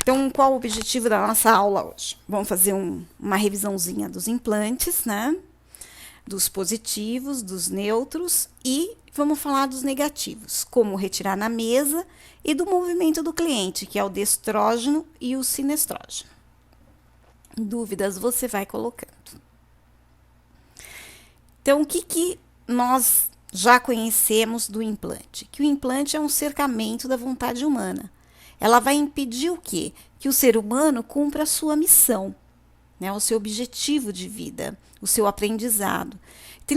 Então, qual o objetivo da nossa aula hoje? Vamos fazer uma revisãozinha dos implantes, né? Dos positivos, dos neutros e vamos falar dos negativos, como retirar na mesa e do movimento do cliente, que é o destrógeno e o sinestrógeno. Dúvidas você vai colocando. Então, o que nós já conhecemos do implante? Que o implante é um cercamento da vontade humana. Ela vai impedir o quê? Que o ser humano cumpra a sua missão, né? O seu objetivo de vida, o seu aprendizado. Então,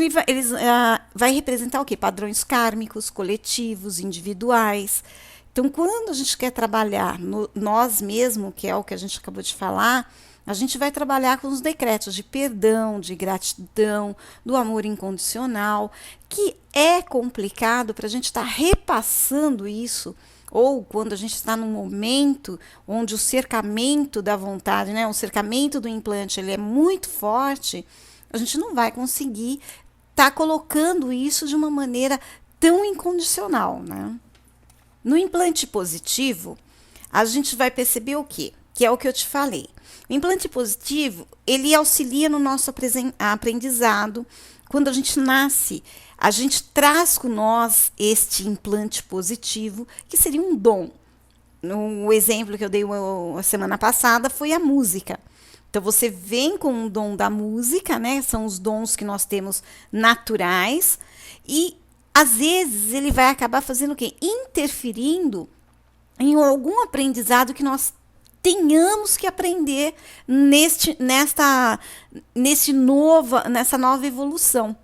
vai representar o quê? Padrões kármicos, coletivos, individuais. Então, quando a gente quer trabalhar nós mesmos, que é o que a gente acabou de falar, a gente vai trabalhar com os decretos de perdão, de gratidão, do amor incondicional, que é complicado para a gente estar repassando isso, ou quando a gente está num momento onde o cercamento da vontade, né, o cercamento do implante, ele é muito forte, a gente não vai conseguir estar colocando isso de uma maneira tão incondicional, né? No implante positivo, a gente vai perceber o quê? Que é o que eu te falei. O implante positivo, ele auxilia no nosso aprendizado. Quando a gente nasce, a gente traz com nós este implante positivo, que seria um dom. O exemplo que eu dei a semana passada foi a música. Então, você vem com um dom da música, né? São os dons que nós temos naturais. E, às vezes, ele vai acabar fazendo o quê? Interferindo em algum aprendizado que nós tenhamos que aprender nessa nova evolução.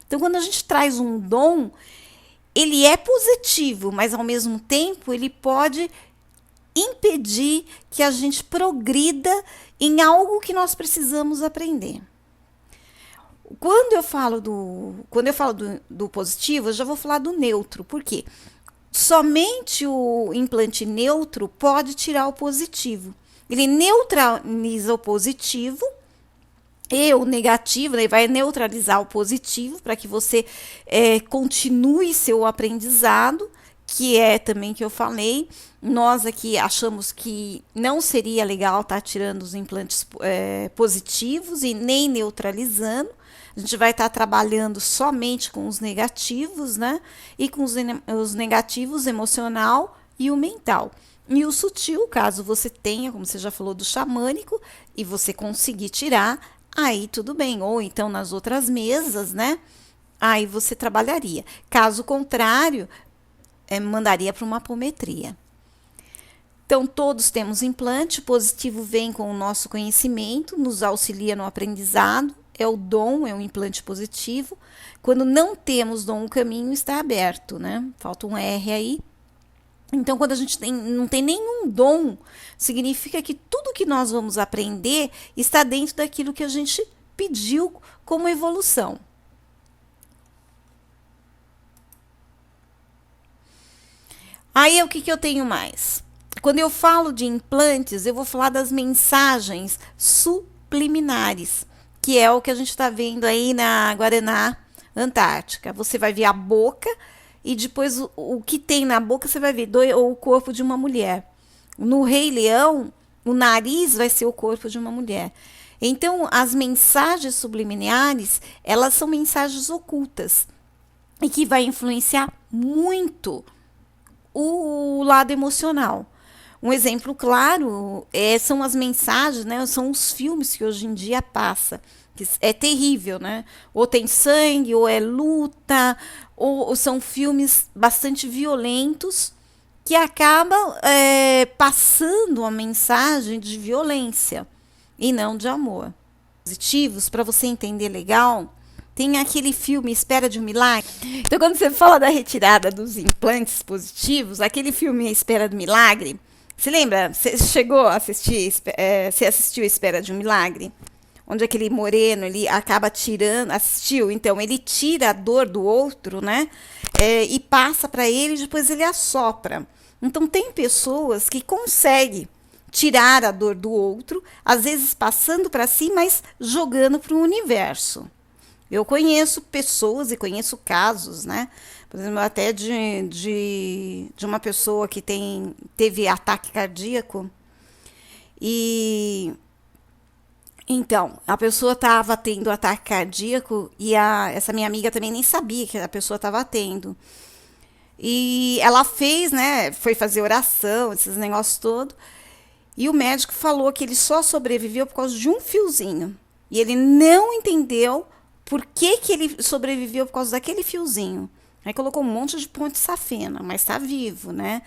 Então, quando a gente traz um dom, ele é positivo, mas ao mesmo tempo ele pode impedir que a gente progrida em algo que nós precisamos aprender. Quando eu falo do positivo, eu já vou falar do neutro. Por quê? Somente o implante neutro pode tirar o positivo. Ele neutraliza o positivo e o negativo, ele vai neutralizar o positivo para que você continue seu aprendizado, que é também que eu falei. Nós aqui achamos que não seria legal estar tirando os implantes positivos e nem neutralizando. A gente vai estar trabalhando somente com os negativos, né? E com os negativos emocional e o mental. E o sutil, caso você tenha, como você já falou, do xamânico, e você conseguir tirar, aí tudo bem. Ou então nas outras mesas, né? Aí você trabalharia. Caso contrário, mandaria para uma apometria. Então, todos temos implante. O positivo vem com o nosso conhecimento, nos auxilia no aprendizado. É o dom, é um implante positivo. Quando não temos dom, o caminho está aberto, né? Falta um R aí. Então, quando a gente não tem nenhum dom, significa que tudo que nós vamos aprender está dentro daquilo que a gente pediu como evolução. Aí, o que eu tenho mais? Quando eu falo de implantes, eu vou falar das mensagens subliminares, que é o que a gente está vendo aí na Guaraná Antártica. Você vai ver a boca e depois o que tem na boca você vai ver o corpo de uma mulher. No Rei Leão, o nariz vai ser o corpo de uma mulher. Então, as mensagens subliminares, elas são mensagens ocultas e que vai influenciar muito o lado emocional. Um exemplo claro são as mensagens, né? São os filmes que hoje em dia passa. Que é terrível, né? Ou tem sangue, ou é luta, ou são filmes bastante violentos que acabam passando uma mensagem de violência e não de amor. Positivos, para você entender legal, tem aquele filme Espera de um Milagre. Então, quando você fala da retirada dos implantes positivos, aquele filme Espera do Milagre, você lembra? Você chegou a assistir, você assistiu Espera de um Milagre? Onde aquele moreno, ele acaba tirando, assistiu, então, ele tira a dor do outro, né? E passa para ele e depois ele assopra. Então, tem pessoas que conseguem tirar a dor do outro, às vezes passando para si, mas jogando para o universo. Eu conheço pessoas e conheço casos, né? Por exemplo, até de uma pessoa que teve ataque cardíaco E então, a pessoa estava tendo ataque cardíaco e essa minha amiga também nem sabia que a pessoa estava tendo. E ela fez, né? Foi fazer oração, esses negócios todos. E o médico falou que ele só sobreviveu por causa de um fiozinho. E ele não entendeu por que, que ele sobreviveu por causa daquele fiozinho. Aí colocou um monte de ponte safena, mas está vivo, né?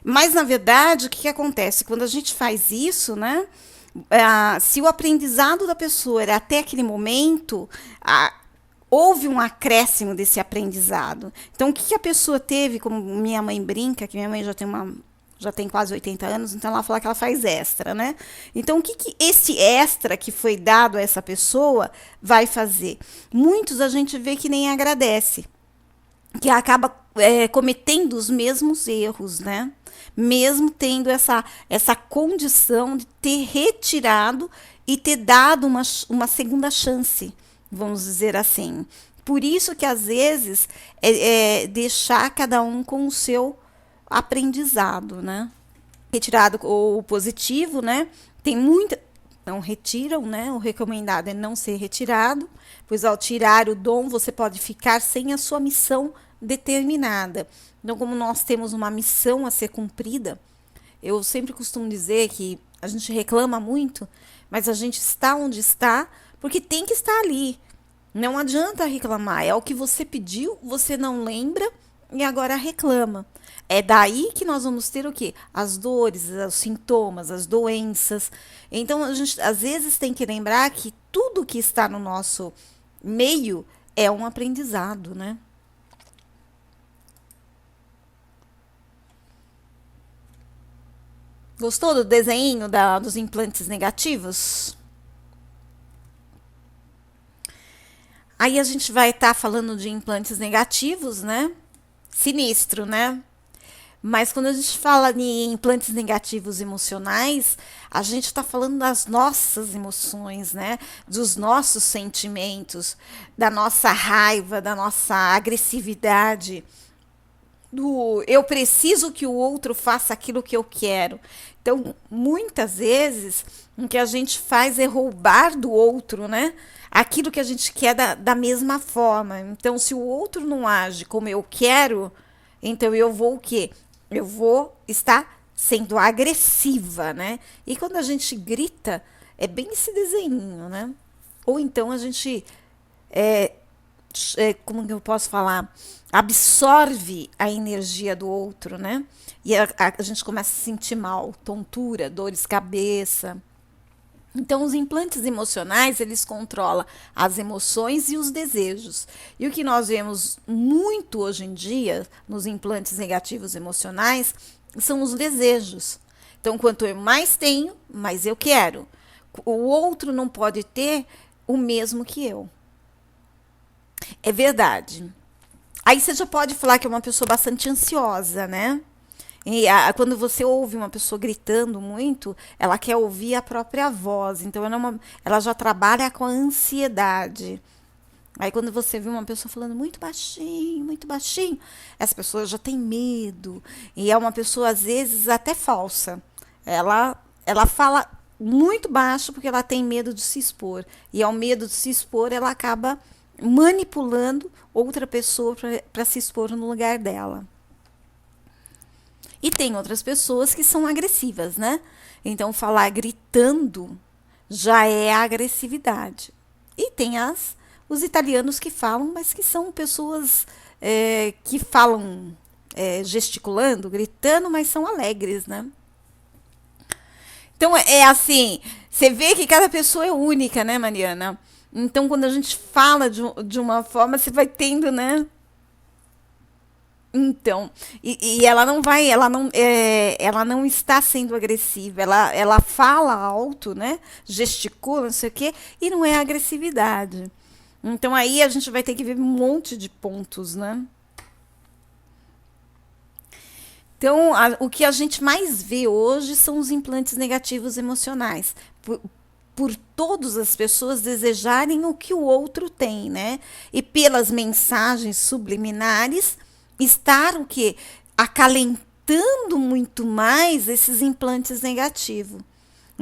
Mas, na verdade, o que, que acontece? Quando a gente faz isso, né? Se o aprendizado da pessoa era até aquele momento, houve um acréscimo desse aprendizado. Então, o que, que a pessoa teve, como minha mãe brinca, que minha mãe já tem quase 80 anos, então ela fala que ela faz extra, né? Então, o que, que esse extra que foi dado a essa pessoa vai fazer? Muitos a gente vê que nem agradece, que acaba cometendo os mesmos erros, né? Mesmo tendo essa condição de ter retirado e ter dado uma segunda chance, vamos dizer assim. Por isso que, às vezes, deixar cada um com o seu aprendizado, né? Retirado o positivo, né? Tem muita... Não retiram, né? O recomendado é não ser retirado, pois ao tirar o dom, você pode ficar sem a sua missão determinada. Então, como nós temos uma missão a ser cumprida, eu sempre costumo dizer que a gente reclama muito, mas a gente está onde está porque tem que estar ali. Não adianta reclamar, é o que você pediu, você não lembra e agora reclama. É daí que nós vamos ter o quê? As dores, os sintomas, as doenças. Então, a gente às vezes tem que lembrar que tudo que está no nosso meio é um aprendizado, né? Gostou do desenho dos implantes negativos? Aí a gente vai estar falando de implantes negativos, né? Sinistro, né? Mas quando a gente fala em implantes negativos emocionais, a gente está falando das nossas emoções, né? Dos nossos sentimentos, da nossa raiva, da nossa agressividade, do eu preciso que o outro faça aquilo que eu quero. Então, muitas vezes, o que a gente faz é roubar do outro, né? Aquilo que a gente quer da mesma forma. Então, se o outro não age como eu quero, então eu vou o quê? Eu vou estar sendo agressiva, né? E quando a gente grita, é bem esse desenho, né? Ou então a gente como que eu posso falar? Absorve a energia do outro, né? E a gente começa a se sentir mal, tontura, dores de cabeça. Então, os implantes emocionais, eles controlam as emoções e os desejos. E o que nós vemos muito hoje em dia nos implantes negativos emocionais são os desejos. Então, quanto eu mais tenho, mais eu quero. O outro não pode ter o mesmo que eu. É verdade. Aí você já pode falar que é uma pessoa bastante ansiosa, né? E quando você ouve uma pessoa gritando muito, ela quer ouvir a própria voz. Então, ela já trabalha com a ansiedade. Aí, quando você vê uma pessoa falando muito baixinho, essa pessoa já tem medo. E é uma pessoa, às vezes, até falsa. Ela fala muito baixo porque ela tem medo de se expor. E ao medo de se expor, ela acaba manipulando outra pessoa para se expor no lugar dela. E tem outras pessoas que são agressivas, né? Então, falar gritando já é agressividade. E tem os italianos que falam, mas que são pessoas que falam gesticulando, gritando, mas são alegres, né? Então, é assim, você vê que cada pessoa é única, né, Mariana? Então, quando a gente fala de uma forma, você vai tendo, né? Então, e ela não está sendo agressiva, ela fala alto, né? Gesticula, não sei o quê, e não é agressividade. Então aí a gente vai ter que ver um monte de pontos, né? Então, o que a gente mais vê hoje são os implantes negativos emocionais. Por todas as pessoas desejarem o que o outro tem, né? E pelas mensagens subliminares estar o quê? Acalentando muito mais esses implantes negativos.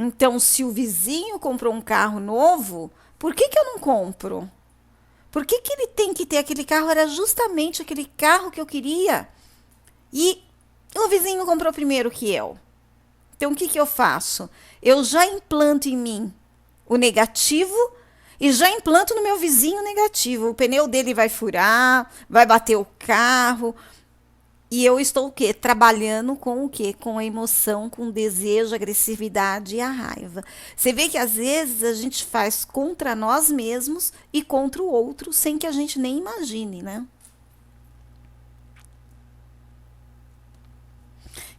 Então, se o vizinho comprou um carro novo, por que eu não compro? Por que ele tem que ter aquele carro? Era justamente aquele carro que eu queria. E o vizinho comprou primeiro que eu. Então, o que eu faço? Eu já implanto em mim o negativo e já implanto no meu vizinho o negativo. O pneu dele vai furar, vai bater o carro. E eu estou o quê? Trabalhando com o quê? Com a emoção, com o desejo, a agressividade e a raiva. Você vê que às vezes a gente faz contra nós mesmos e contra o outro sem que a gente nem imagine, né?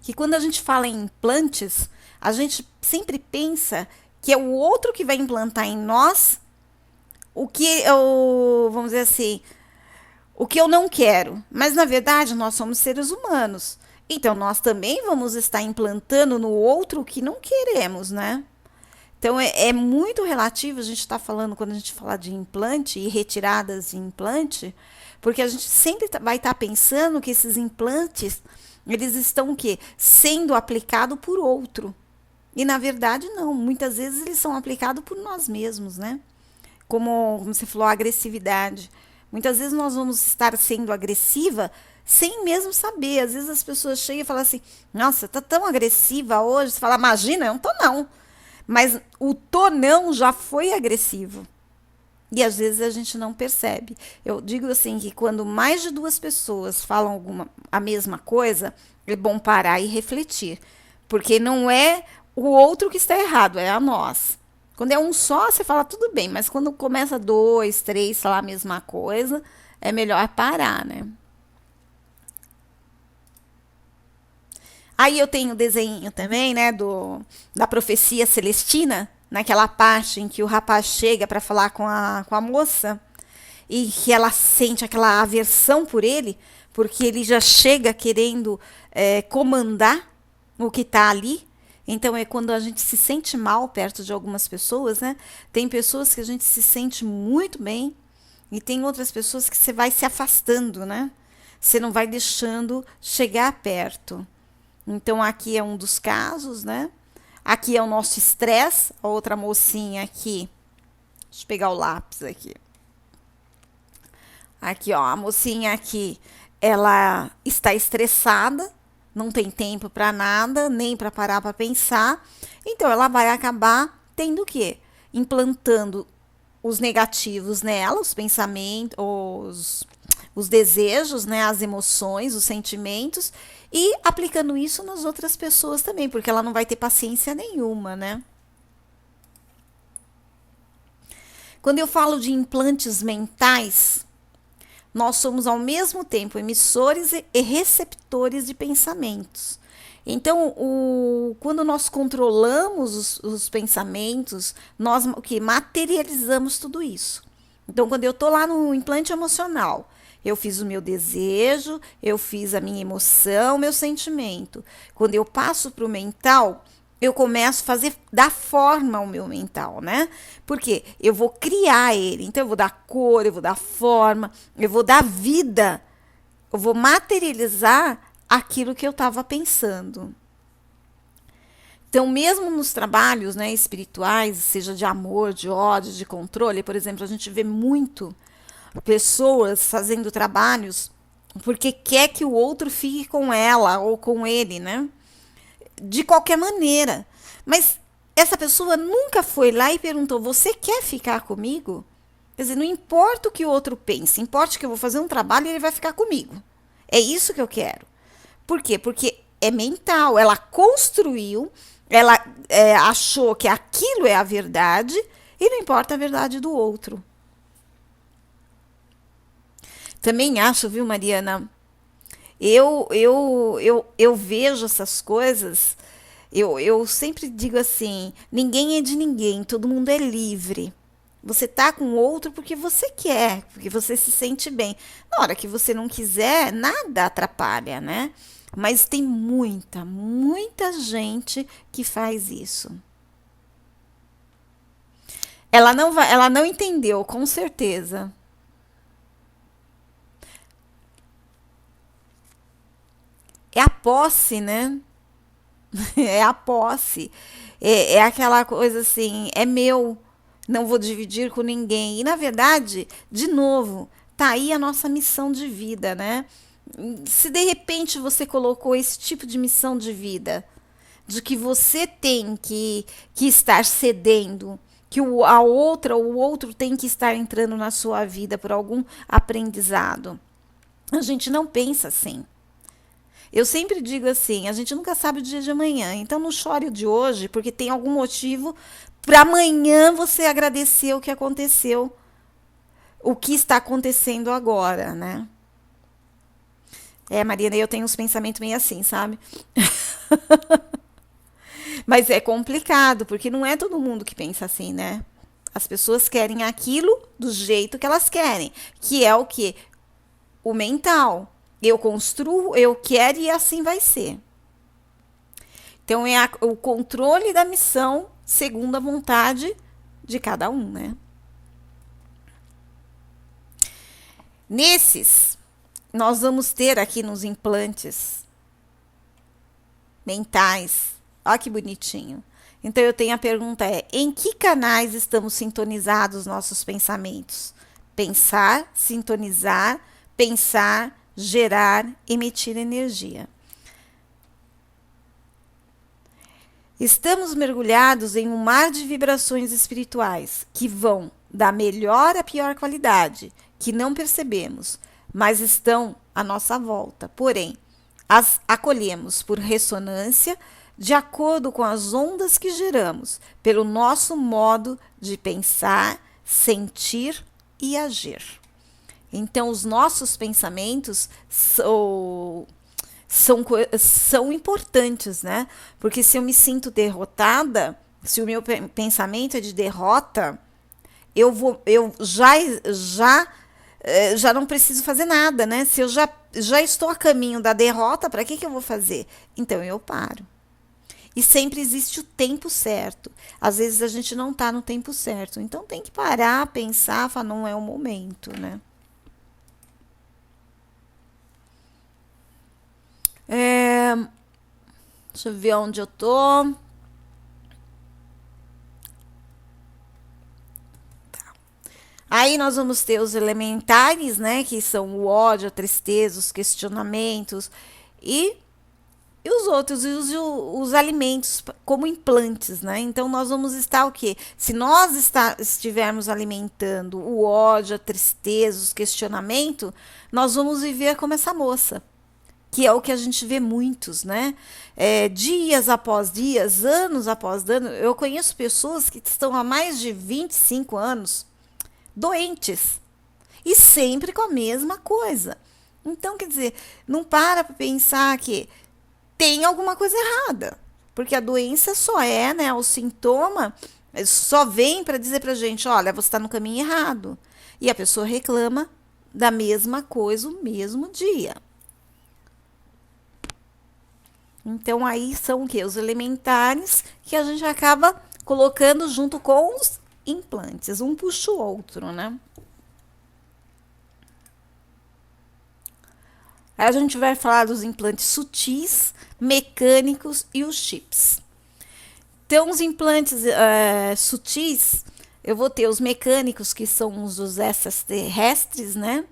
Que quando a gente fala em implantes, a gente sempre pensa que é o outro que vai implantar em nós o que eu, vamos dizer assim, o que eu não quero. Mas na verdade nós somos seres humanos. Então nós também vamos estar implantando no outro o que não queremos, né? Então é muito relativo a gente estar falando quando a gente fala de implante e retiradas de implante, porque a gente sempre vai estar pensando que esses implantes eles estão o quê? Sendo aplicados por outro. E na verdade não, muitas vezes eles são aplicados por nós mesmos, né? Como você falou, a agressividade. Muitas vezes nós vamos estar sendo agressiva sem mesmo saber. Às vezes as pessoas chegam e falam assim: nossa, tá tão agressiva hoje. Você fala: imagina, eu não tô não. Mas o tô não já foi agressivo. E às vezes a gente não percebe. Eu digo assim que quando mais de duas pessoas falam a mesma coisa, é bom parar e refletir. Porque não é o outro que está errado, é a nós. Quando é um só, você fala tudo bem, mas quando começa dois, três, falar a mesma coisa, é melhor parar, né? Aí eu tenho o desenho também, né, da profecia celestina, naquela parte em que o rapaz chega para falar com a moça e que ela sente aquela aversão por ele, porque ele já chega querendo comandar o que está ali. Então é quando a gente se sente mal perto de algumas pessoas, né? Tem pessoas que a gente se sente muito bem e tem outras pessoas que você vai se afastando, né? Você não vai deixando chegar perto. Então aqui é um dos casos, né? Aqui é o nosso estresse, a outra mocinha aqui. Deixa eu pegar o lápis aqui. Aqui, ó, a mocinha aqui, ela está estressada, não tem tempo para nada, nem para parar para pensar. Então ela vai acabar tendo o quê? Implantando os negativos nela, os pensamentos, os desejos, né, as emoções, os sentimentos, e aplicando isso nas outras pessoas também, porque ela não vai ter paciência nenhuma, né? Quando eu falo de implantes mentais, nós somos ao mesmo tempo emissores e receptores de pensamentos. Então, quando nós controlamos os pensamentos, nós o que materializamos tudo isso. Então, quando eu estou lá no implante emocional, eu fiz o meu desejo, eu fiz a minha emoção, meu sentimento. Quando eu passo para o mental, eu começo a fazer dar forma ao meu mental, né? Porque eu vou criar ele. Então, eu vou dar cor, eu vou dar forma, eu vou dar vida. Eu vou materializar aquilo que eu estava pensando. Então, mesmo nos trabalhos, né, espirituais, seja de amor, de ódio, de controle, por exemplo, a gente vê muito pessoas fazendo trabalhos porque quer que o outro fique com ela ou com ele, né? De qualquer maneira. Mas essa pessoa nunca foi lá e perguntou: você quer ficar comigo? Quer dizer, não importa o que o outro pense, importa que eu vou fazer um trabalho e ele vai ficar comigo. É isso que eu quero. Por quê? Porque é mental. Ela construiu, ela achou que aquilo é a verdade e não importa a verdade do outro. Também acho, viu, Mariana? Eu vejo essas coisas. Eu sempre digo assim: ninguém é de ninguém, todo mundo é livre. Você tá com o outro porque você quer, porque você se sente bem. Na hora que você não quiser, nada atrapalha, né? Mas tem muita gente que faz isso. Ela não entendeu, com certeza. É a posse, né? É a posse. É aquela coisa assim, é meu, não vou dividir com ninguém. E, na verdade, de novo, tá aí a nossa missão de vida, né? Se de repente você colocou esse tipo de missão de vida, de que você tem que estar cedendo, que a outra ou o outro tem que estar entrando na sua vida por algum aprendizado. A gente não pensa assim. Eu sempre digo assim, a gente nunca sabe o dia de amanhã, então não chore o de hoje, porque tem algum motivo para amanhã você agradecer o que aconteceu, o que está acontecendo agora, né? É, Mariana, eu tenho uns pensamentos meio assim, sabe? Mas é complicado, porque não é todo mundo que pensa assim, né? As pessoas querem aquilo do jeito que elas querem, que é o quê? O mental. Eu construo, eu quero e assim vai ser. Então é o controle da missão segundo a vontade de cada um, né? Nesses, nós vamos ter aqui nos implantes mentais. Olha que bonitinho. Então eu tenho a pergunta em que canais estamos sintonizados nossos pensamentos? Pensar, sintonizar, pensar, gerar, emitir energia. Estamos mergulhados em um mar de vibrações espirituais que vão da melhor à pior qualidade, que não percebemos, mas estão à nossa volta. Porém, as acolhemos por ressonância, de acordo com as ondas que geramos, pelo nosso modo de pensar, sentir e agir. Então, os nossos pensamentos são importantes, né? Porque se eu me sinto derrotada, se o meu pensamento é de derrota, eu já não preciso fazer nada, né? Se eu já estou a caminho da derrota, para que eu vou fazer? Então eu paro. E sempre existe o tempo certo. Às vezes a gente não está no tempo certo. Então tem que parar, pensar, falar, não é o momento, né? Deixa eu ver onde eu tô. Aí nós vamos ter os elementares, né? Que são o ódio, a tristeza, os questionamentos e os outros, os alimentos como implantes, né? Então nós vamos estar o quê? Se nós estivermos alimentando o ódio, a tristeza, os questionamentos, nós vamos viver como essa moça, que é o que a gente vê muitos, né? Dias após dias, anos após anos. Eu conheço pessoas que estão há mais de 25 anos doentes e sempre com a mesma coisa. Então, quer dizer, não para pensar que tem alguma coisa errada, porque a doença só é, né, o sintoma só vem para dizer para a gente, olha, você está no caminho errado. E a pessoa reclama da mesma coisa o mesmo dia. Então, aí são o quê? Os elementares que a gente acaba colocando junto com os implantes. Um puxa o outro, né? Aí a gente vai falar dos implantes sutis, mecânicos e os chips. Então, os implantes sutis, eu vou ter os mecânicos, que são os extraterrestres, né?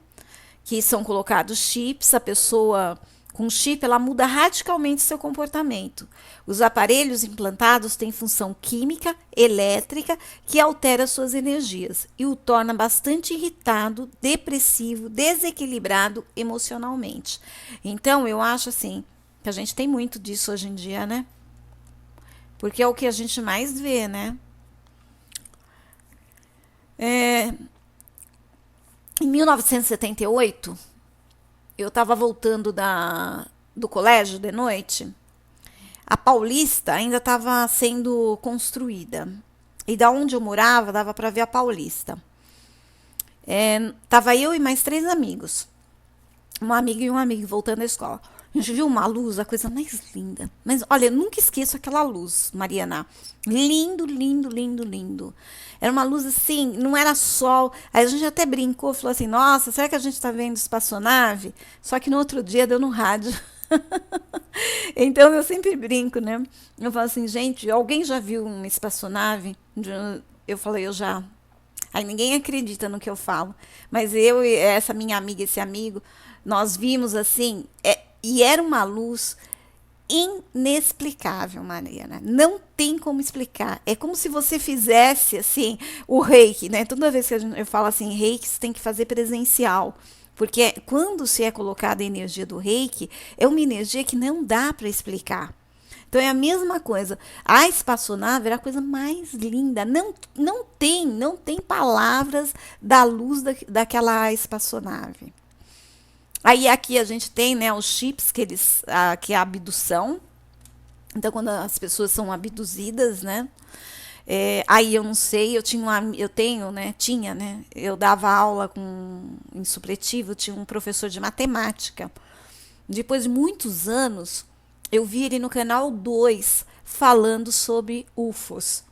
Que são colocados chips, a pessoa com chip, ela muda radicalmente seu comportamento. Os aparelhos implantados têm função química, elétrica, que altera suas energias e o torna bastante irritado, depressivo, desequilibrado emocionalmente. Então, eu acho assim, que a gente tem muito disso hoje em dia, né? Porque é o que a gente mais vê, né? Em 1978, eu estava voltando do colégio de noite. A Paulista ainda estava sendo construída. E da onde eu morava, dava para ver a Paulista. Tava eu e mais 3 amigos. Uma amiga e um amigo voltando da escola. A gente viu uma luz, a coisa mais linda. Mas, olha, eu nunca esqueço aquela luz, Mariana. Lindo, lindo, lindo, lindo. Era uma luz assim, não era sol. Aí a gente até brincou, falou assim, nossa, será que a gente está vendo espaçonave? Só que no outro dia deu no rádio Então eu sempre brinco, né? Eu falo assim, gente, alguém já viu uma espaçonave? Eu falei, eu já. Aí ninguém acredita no que eu falo. Mas eu e essa minha amiga, esse amigo, nós vimos assim, e era uma luz inexplicável, Mariana. Não tem como explicar. É como se você fizesse assim o reiki, né? Toda vez que eu falo assim, reiki, você tem que fazer presencial. Porque quando se é colocada a energia do reiki, é uma energia que não dá para explicar. Então é a mesma coisa. A espaçonave era a coisa mais linda. Não tem palavras da luz daquela espaçonave. Aí aqui a gente tem, né, os chips que é a abdução. Então quando as pessoas são abduzidas, né? Aí eu não sei, eu tenho, né? Tinha, né? Eu dava aula em supletivo, tinha um professor de matemática. Depois de muitos anos, eu vi ele no canal 2 falando sobre UFOs.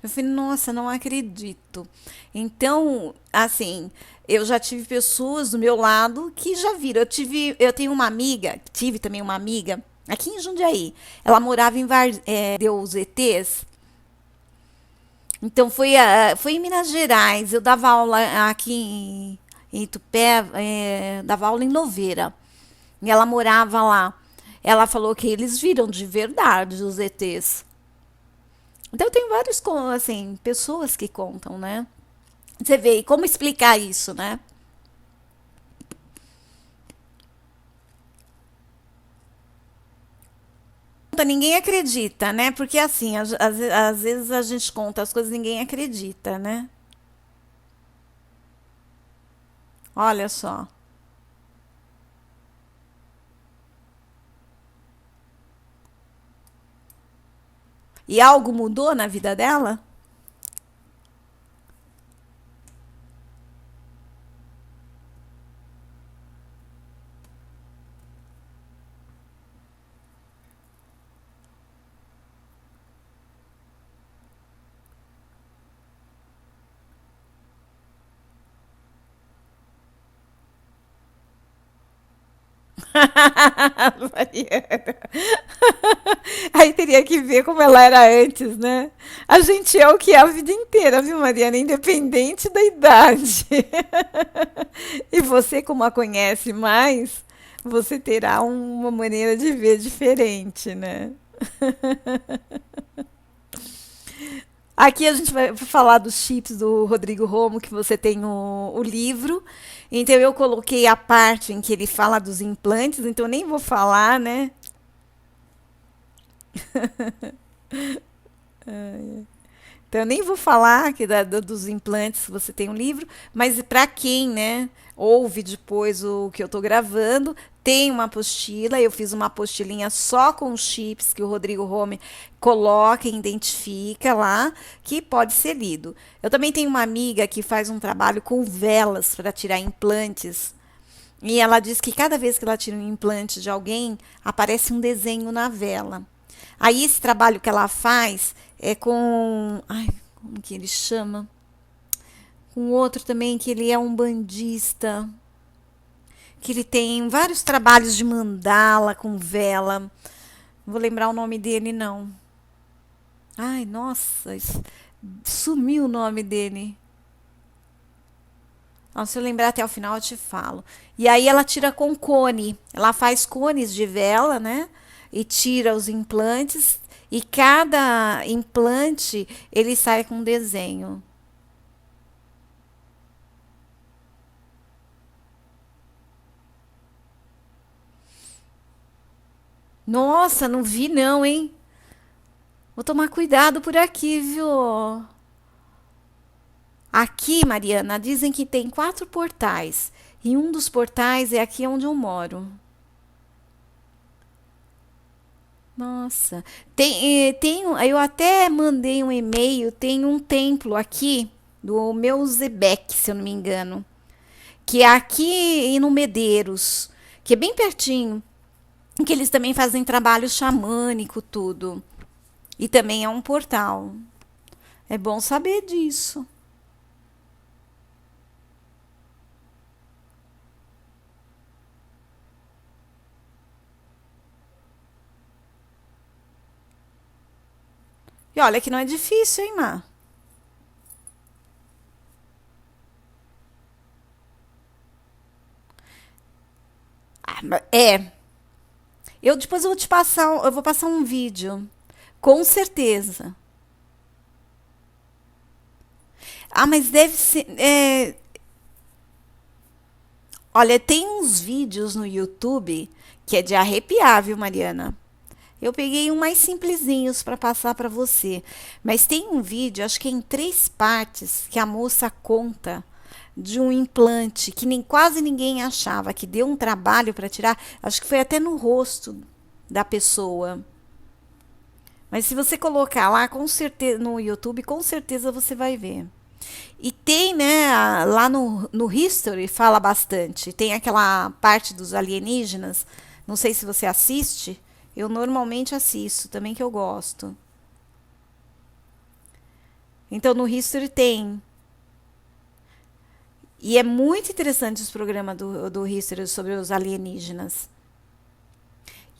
Eu falei, nossa, não acredito. Então, assim, eu já tive pessoas do meu lado que já viram. Eu tenho uma amiga, tive também uma amiga aqui em Jundiaí. Ela morava deu os ETs. Então foi em Minas Gerais. Eu dava aula aqui em Itupé, dava aula em Louveira. E ela morava lá. Ela falou que eles viram de verdade os ETs. Então tem vários, assim, pessoas que contam, né? Você vê, e como explicar isso, né? Ninguém acredita, né? Porque assim, às vezes a gente conta as coisas e ninguém acredita, né? Olha só. E algo mudou na vida dela? Mariana. Aí teria que ver como ela era antes, né? A gente é o que é a vida inteira, viu, Mariana? Independente da idade. E você, como a conhece mais, você terá uma maneira de ver diferente, né? Aqui a gente vai falar dos chips do Rodrigo Romo, que você tem o livro. Então eu coloquei a parte em que ele fala dos implantes, então eu nem vou falar, né? Então, eu nem vou falar dos implantes, você tem um livro, mas para quem, né, ouve depois o que eu estou gravando, tem uma apostila. Eu fiz uma apostilinha só com os chips que o Rodrigo Home coloca e identifica lá, que pode ser lido. Eu também tenho uma amiga que faz um trabalho com velas para tirar implantes. E ela diz que cada vez que ela tira um implante de alguém, aparece um desenho na vela. Aí esse trabalho que ela faz é com. Ai, como que ele chama? Com outro também, que ele é um bandista. Que ele tem vários trabalhos de mandala com vela. Não vou lembrar o nome dele, não. Ai, nossa, sumiu o nome dele. Então, se eu lembrar até o final, eu te falo. E aí ela tira com cone. Ela faz cones de vela, né? E tira os implantes. E cada implante ele sai com um desenho. Nossa, não vi não, hein? Vou tomar cuidado por aqui, viu? Aqui, Mariana, dizem que tem 4 portais. E um dos portais é aqui onde eu moro. Nossa, eu até mandei um e-mail, tem um templo aqui do meu Zebeck, se eu não me engano, que é aqui no Medeiros, que é bem pertinho, que eles também fazem trabalho xamânico, tudo. E também é um portal. É bom saber disso. E olha que não é difícil, hein, Má? É. Depois eu vou te passar, eu vou passar um vídeo. Com certeza. Ah, mas deve ser. Olha, tem uns vídeos no YouTube que é de arrepiar, viu, Mariana? Eu peguei um mais simplesinhos para passar para você. Mas tem um vídeo, acho que é em 3 partes, que a moça conta de um implante que nem quase ninguém achava, que deu um trabalho para tirar. Acho que foi até no rosto da pessoa. Mas se você colocar lá, com certeza, no YouTube, com certeza você vai ver. E tem, né, lá no History fala bastante. Tem aquela parte dos alienígenas. Não sei se você assiste. Eu normalmente assisto, também que eu gosto. Então no History tem. E é muito interessante os programas do History sobre os alienígenas.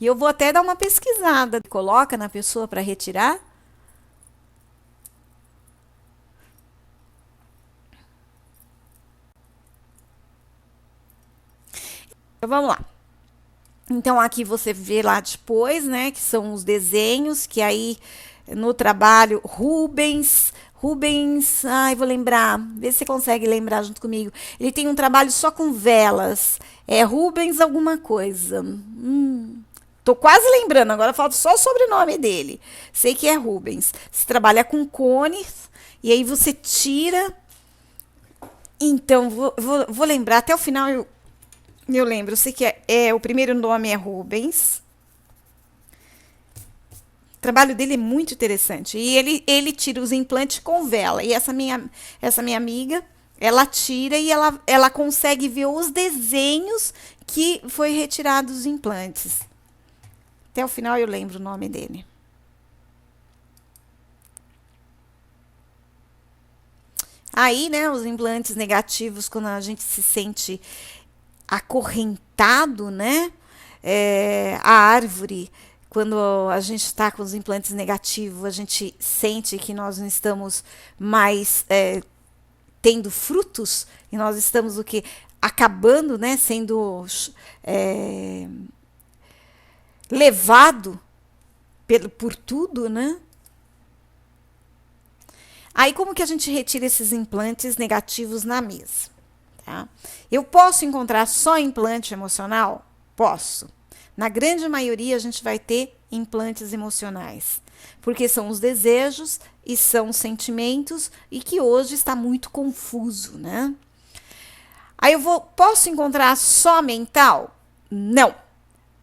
E eu vou até dar uma pesquisada. Coloca na pessoa para retirar. Então vamos lá. Então aqui você vê lá depois, né, que são os desenhos, que aí no trabalho Rubens, ai, vou lembrar, vê se você consegue lembrar junto comigo. Ele tem um trabalho só com velas. É Rubens alguma coisa. Tô quase lembrando, agora falta só o sobrenome dele. Sei que é Rubens. Você trabalha com cones e aí você tira. Então, vou lembrar, até o final eu lembro. Eu sei que o primeiro nome é Rubens. O trabalho dele é muito interessante. E ele tira os implantes com vela. E essa minha amiga, ela tira e ela consegue ver os desenhos que foi retirado os implantes. Até o final eu lembro o nome dele. Aí, né, os implantes negativos, quando a gente se sente acorrentado, né? A árvore, quando a gente está com os implantes negativos, a gente sente que nós não estamos mais tendo frutos e nós estamos o que acabando, né? Sendo é, levado por tudo, né? Aí como que a gente retira esses implantes negativos na mesa? Tá? Eu posso encontrar só implante emocional? Posso. Na grande maioria, a gente vai ter implantes emocionais, porque são os desejos e são os sentimentos e que hoje está muito confuso, né? Aí posso encontrar só mental? Não.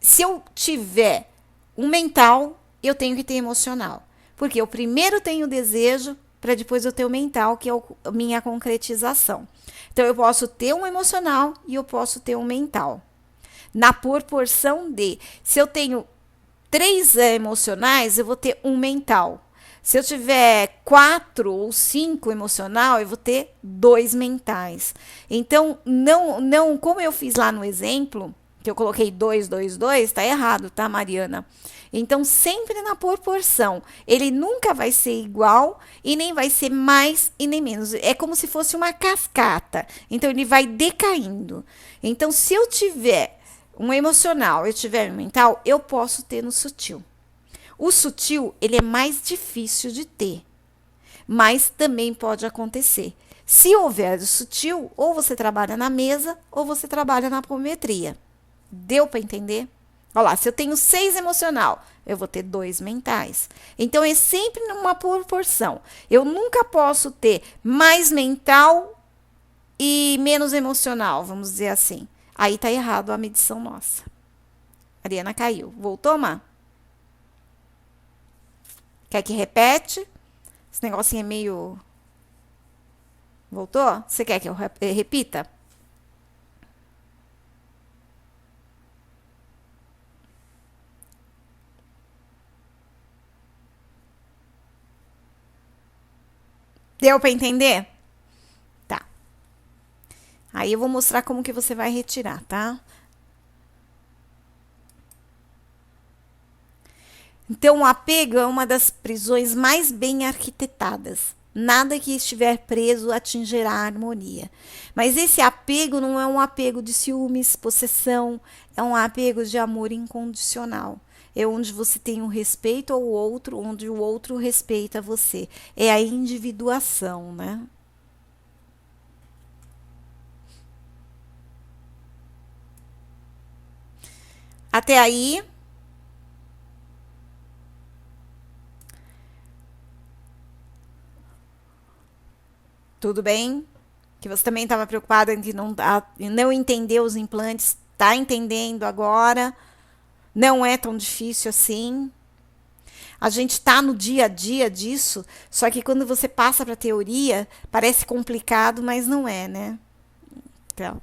Se eu tiver um mental, eu tenho que ter emocional, porque eu primeiro tenho o desejo para depois eu ter o mental, que é a minha concretização. Então, eu posso ter um emocional e eu posso ter um mental. Na proporção de, se eu tenho 3 emocionais, eu vou ter um mental. Se eu tiver 4 ou 5 emocional, eu vou ter 2 mentais. Então, não, como eu fiz lá no exemplo, que eu coloquei 2, 2, 2, tá errado, tá, Mariana? Então, sempre na proporção. Ele nunca vai ser igual e nem vai ser mais e nem menos. É como se fosse uma cascata. Então, ele vai decaindo. Então, se eu tiver um emocional, eu tiver um mental, eu posso ter no sutil. O sutil, ele é mais difícil de ter, mas também pode acontecer. Se houver o sutil, ou você trabalha na mesa, ou você trabalha na apometria. Deu para entender? Olha lá, se eu tenho 6 emocional, eu vou ter 2 mentais. Então, é sempre numa proporção. Eu nunca posso ter mais mental e menos emocional, vamos dizer assim. Aí tá errado a medição nossa. A Ariana caiu. Voltou, Má? Quer que repete? Esse negocinho é meio... Voltou? Você quer que eu repita? Deu para entender? Tá. Aí eu vou mostrar como que você vai retirar, tá? Então, o apego é uma das prisões mais bem arquitetadas. Nada que estiver preso atingirá a harmonia. Mas esse apego não é um apego de ciúmes, possessão, é um apego de amor incondicional. É onde você tem um respeito ao outro, onde o outro respeita você. É a individuação, né? Até aí, tudo bem? Que você também estava preocupada em que não entender os implantes, está entendendo agora? Não é tão difícil assim. A gente está no dia a dia disso, só que quando você passa para a teoria, parece complicado, mas não é, né? Então,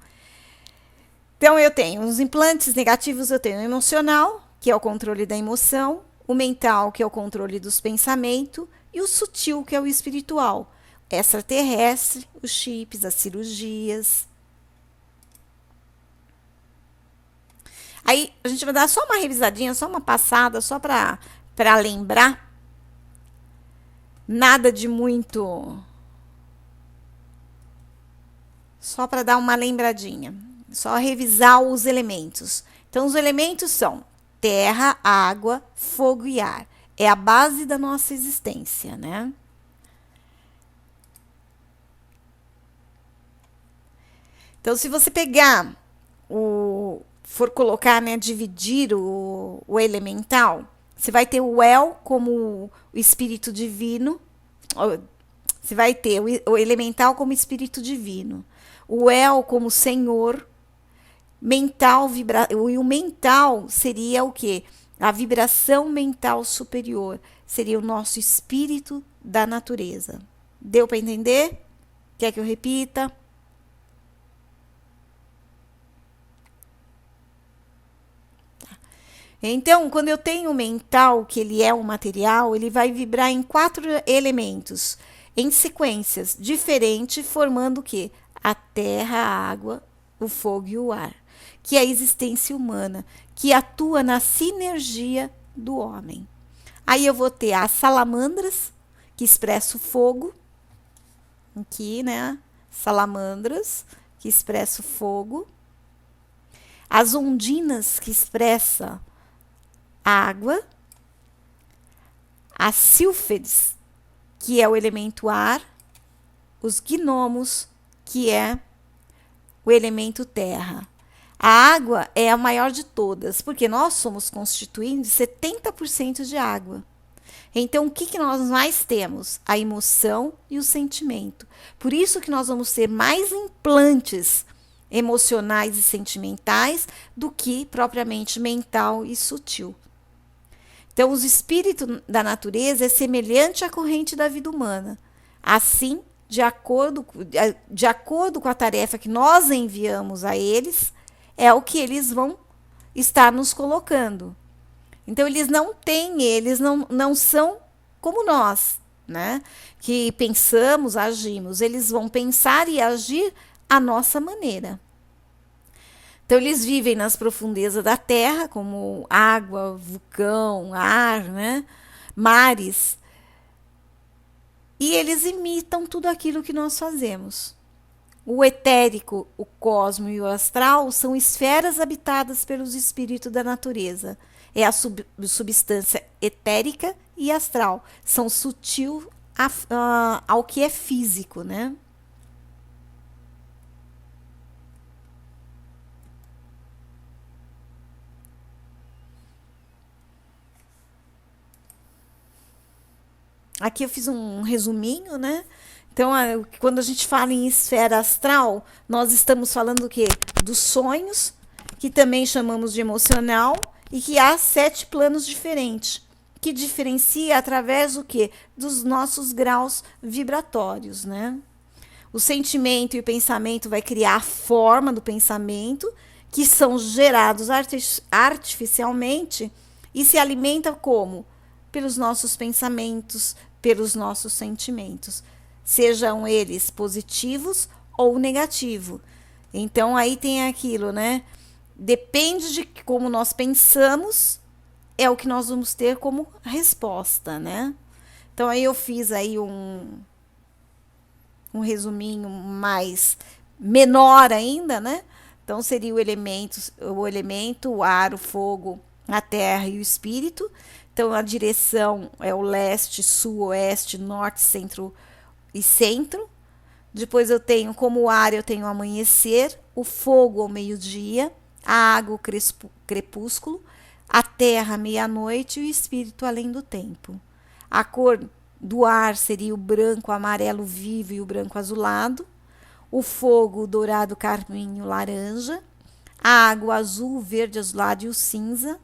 então, eu tenho os implantes negativos, eu tenho o emocional, que é o controle da emoção, o mental, que é o controle dos pensamentos, e o sutil, que é o espiritual. Extraterrestre, os chips, as cirurgias. Aí a gente vai dar só uma revisadinha, só uma passada, só para lembrar. Nada de muito. Só para dar uma lembradinha. Só revisar os elementos. Então, os elementos são terra, água, fogo e ar. É a base da nossa existência, né? Então, se você pegar for colocar, né, dividir o elemental, você vai ter o El como o espírito divino. Você vai ter o elemental como espírito divino. O El como senhor. Mental, e o mental seria o quê? A vibração mental superior. Seria o nosso espírito da natureza. Deu para entender? Quer que eu repita? Então, quando eu tenho o mental, que ele é um material, ele vai vibrar em 4 elementos, em sequências diferentes, formando o quê? A terra, a água, o fogo e o ar, que é a existência humana, que atua na sinergia do homem. Aí eu vou ter as salamandras, que expressa o fogo, aqui, né? Salamandras, que expressa o fogo. As ondinas, que expressa água, as sílfides, que é o elemento ar, os gnomos, que é o elemento terra. A água é a maior de todas, porque nós somos constituídos de 70% de água. Então, o que nós mais temos? A emoção e o sentimento. Por isso que nós vamos ter mais implantes emocionais e sentimentais do que propriamente mental e sutil. Então, os espíritos da natureza é semelhante à corrente da vida humana. Assim, de acordo com a tarefa que nós enviamos a eles, é o que eles vão estar nos colocando. Então, eles não são como nós, né? Que pensamos, agimos. Eles vão pensar e agir à nossa maneira. Então, eles vivem nas profundezas da terra, como água, vulcão, ar, né? Mares. E eles imitam tudo aquilo que nós fazemos. O etérico, o cosmo e o astral são esferas habitadas pelos espíritos da natureza. É a substância etérica e astral. São sutil ao que é físico, né? Aqui eu fiz um resuminho, né? Então, quando a gente fala em esfera astral, nós estamos falando do quê? Dos sonhos, que também chamamos de emocional, e que há 7 planos diferentes, que diferencia através do quê? Dos nossos graus vibratórios, né? O sentimento e o pensamento vai criar a forma do pensamento, que são gerados artificialmente e se alimenta como? Pelos nossos pensamentos, pelos nossos sentimentos, sejam eles positivos ou negativos. Então aí tem aquilo, né? Depende de como nós pensamos, é o que nós vamos ter como resposta, né? Então aí eu fiz aí um resuminho mais menor ainda, né? Então seria o elemento, o ar, o fogo, a terra e o espírito. Então a direção é o leste, sul, oeste, norte, centro e centro. Depois eu tenho como ar, eu tenho o amanhecer, o fogo ao meio-dia, a água, o crepúsculo, a terra, meia-noite e o espírito além do tempo. A cor do ar seria o branco, amarelo vivo e o branco azulado. O fogo, o dourado, carmim e o laranja. A água, azul, verde, azulado e o cinza.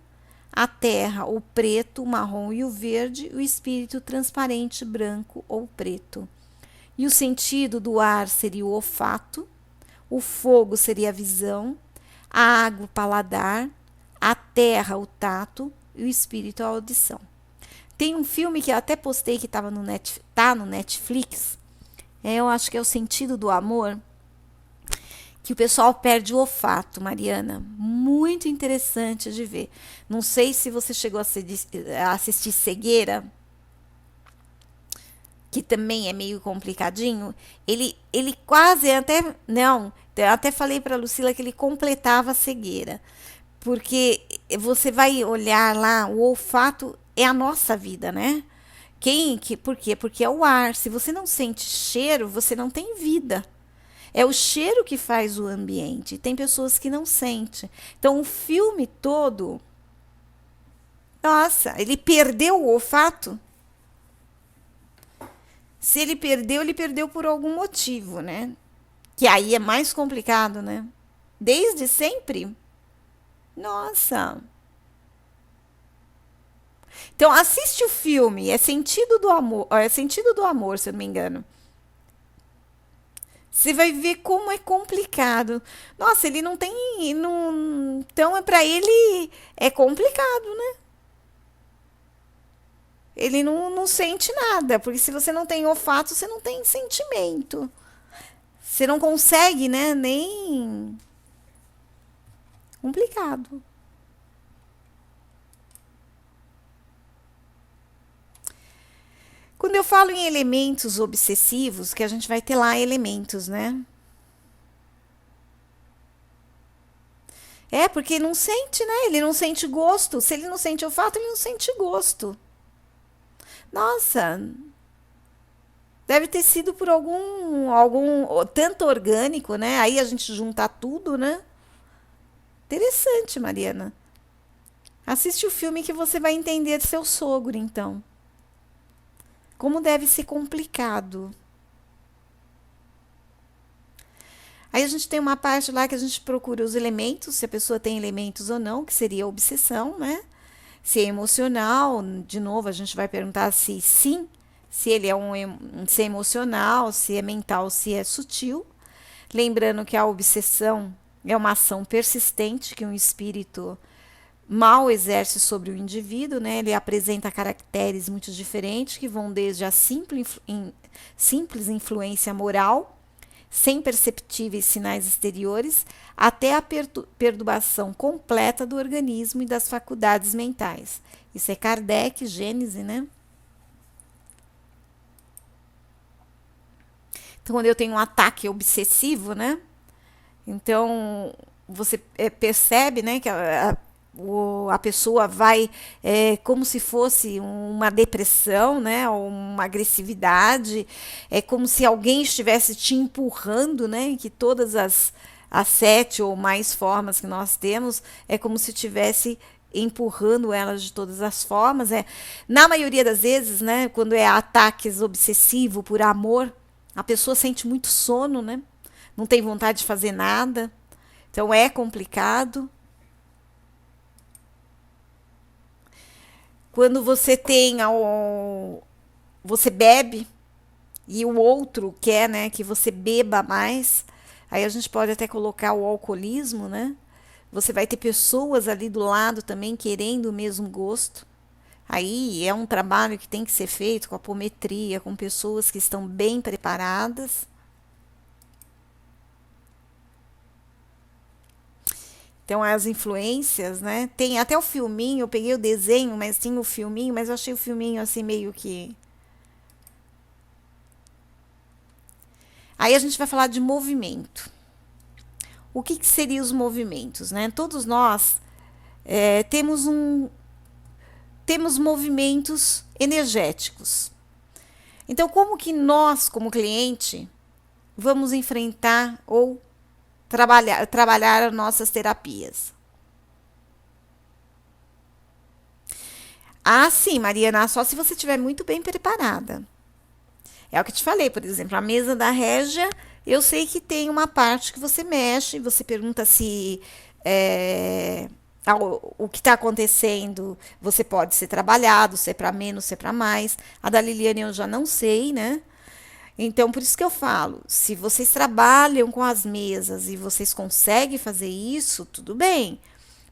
A terra, o preto, o marrom e o verde. O espírito transparente, branco ou preto. E o sentido do ar seria o olfato. O fogo seria a visão. A água, o paladar. A terra, o tato. E o espírito, a audição. Tem um filme que eu até postei que tá no Netflix. Eu acho que é O Sentido do Amor. Que o pessoal perde o olfato, Mariana. Muito interessante de ver. Não sei se você chegou a assistir Cegueira, que também é meio complicadinho. Ele quase até. Não, eu até falei para Lucila que ele completava a cegueira. Porque você vai olhar lá, o olfato é a nossa vida, né? Por quê? Porque é o ar. Se você não sente cheiro, você não tem vida. É o cheiro que faz o ambiente. Tem pessoas que não sentem. Então, o filme todo, nossa, ele perdeu o olfato. Se ele perdeu por algum motivo, né? Que aí é mais complicado, né? Desde sempre. Nossa. Então, assiste o filme. É Sentido do Amor, se eu não me engano. Você vai ver como é complicado. Nossa, ele não tem. Não, então, para ele é complicado, né? Ele não sente nada. Porque se você não tem olfato, você não tem sentimento. Você não consegue, né? Nem. Complicado. Quando eu falo em elementos obsessivos, que a gente vai ter lá elementos, né? É, porque não sente, né? Ele não sente gosto. Se ele não sente olfato, ele não sente gosto. Nossa, deve ter sido por tanto orgânico, né? Aí a gente junta tudo, né? Interessante, Mariana. Assiste o filme que você vai entender seu sogro, então. Como deve ser complicado. Aí a gente tem uma parte lá que a gente procura os elementos, se a pessoa tem elementos ou não, que seria a obsessão, né? Se é emocional, de novo, a gente vai perguntar se sim, se ele é se é emocional, se é mental, se é sutil. Lembrando que a obsessão é uma ação persistente que um espírito mal exerce sobre o indivíduo, né? Ele apresenta caracteres muito diferentes que vão desde a simples influência moral, sem perceptíveis sinais exteriores, até a perturbação completa do organismo e das faculdades mentais. Isso é Kardec, Gênese, né? Então, quando eu tenho um ataque obsessivo, né? Então, você percebe, né, que a pessoa vai como se fosse uma depressão, né, ou uma agressividade, é como se alguém estivesse te empurrando, né, que todas as 7 ou mais formas que nós temos, é como se estivesse empurrando elas de todas as formas. Na maioria das vezes, né, quando é ataques obsessivo por amor, a pessoa sente muito sono, né, não tem vontade de fazer nada, então é complicado. Quando você você bebe e o outro quer, né, que você beba mais, aí a gente pode até colocar o alcoolismo, né? Você vai ter pessoas ali do lado também querendo o mesmo gosto. Aí é um trabalho que tem que ser feito com apometria, com pessoas que estão bem preparadas. Então, as influências, né? Tem até o filminho, eu peguei o desenho, mas tinha o filminho, mas eu achei o filminho assim meio que. Aí a gente vai falar de movimento. O que seriam os movimentos, né? Todos nós temos movimentos energéticos. Então, como que nós, como cliente, vamos enfrentar ou trabalhar as nossas terapias? Ah, sim, Mariana, só se você estiver muito bem preparada. É o que eu te falei, por exemplo, a mesa da régia, eu sei que tem uma parte que você mexe, você pergunta se o que está acontecendo, você pode ser trabalhado, se é para menos, se é para mais. A da Liliane eu já não sei, né? Então, por isso que eu falo, se vocês trabalham com as mesas e vocês conseguem fazer isso, tudo bem.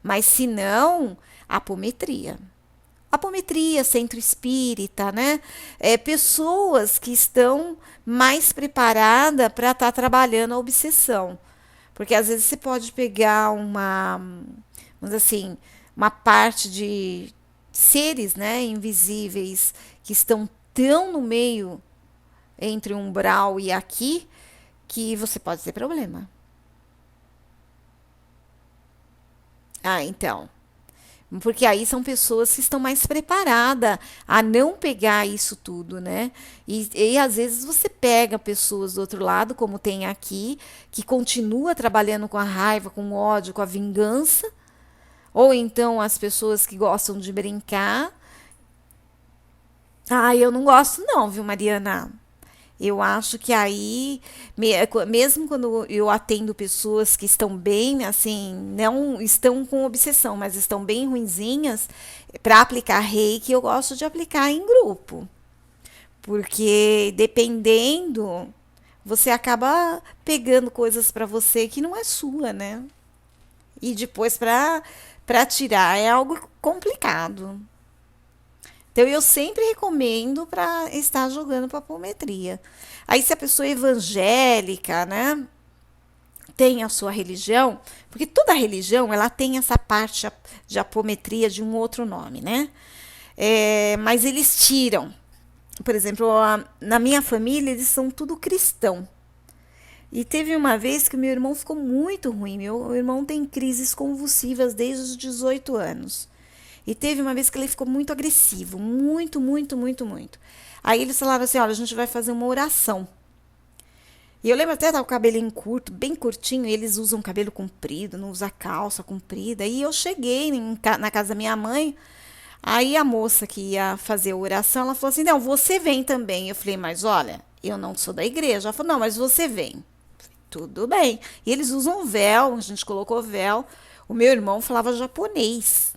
Mas se não, apometria. Apometria, centro espírita, né? Pessoas que estão mais preparadas para estar trabalhando a obsessão. Porque às vezes você pode pegar vamos dizer assim, uma parte de seres, né, invisíveis que estão tão no meio entre o umbral e aqui que você pode ter problema. Ah, então. Porque aí são pessoas que estão mais preparadas a não pegar isso tudo, né? E às vezes você pega pessoas do outro lado, como tem aqui, que continua trabalhando com a raiva, com o ódio, com a vingança, ou então as pessoas que gostam de brincar. Ah, eu não gosto não, viu, Mariana? Eu acho que aí, mesmo quando eu atendo pessoas que estão bem, assim, não estão com obsessão, mas estão bem ruinzinhas, para aplicar reiki, eu gosto de aplicar em grupo. Porque dependendo, você acaba pegando coisas para você que não é sua, né? E depois para tirar é algo complicado. Então, eu sempre recomendo para estar jogando papometria. Aí, se a pessoa é evangélica, né, tem a sua religião, porque toda religião ela tem essa parte de apometria de um outro nome, né? Mas eles tiram. Por exemplo, na minha família, eles são tudo cristão. E teve uma vez que meu irmão ficou muito ruim. Meu irmão tem crises convulsivas desde os 18 anos. E teve uma vez que ele ficou muito agressivo, muito, muito, muito, muito. Aí eles falaram assim: olha, a gente vai fazer uma oração. E eu lembro até dar o cabelinho curto, bem curtinho, e eles usam cabelo comprido, não usa calça comprida. E eu cheguei na casa da minha mãe, aí a moça que ia fazer a oração, ela falou assim: não, você vem também. Eu falei: mas olha, eu não sou da igreja. Ela falou: não, mas você vem. Tudo bem. E eles usam véu, a gente colocou véu. O meu irmão falava japonês.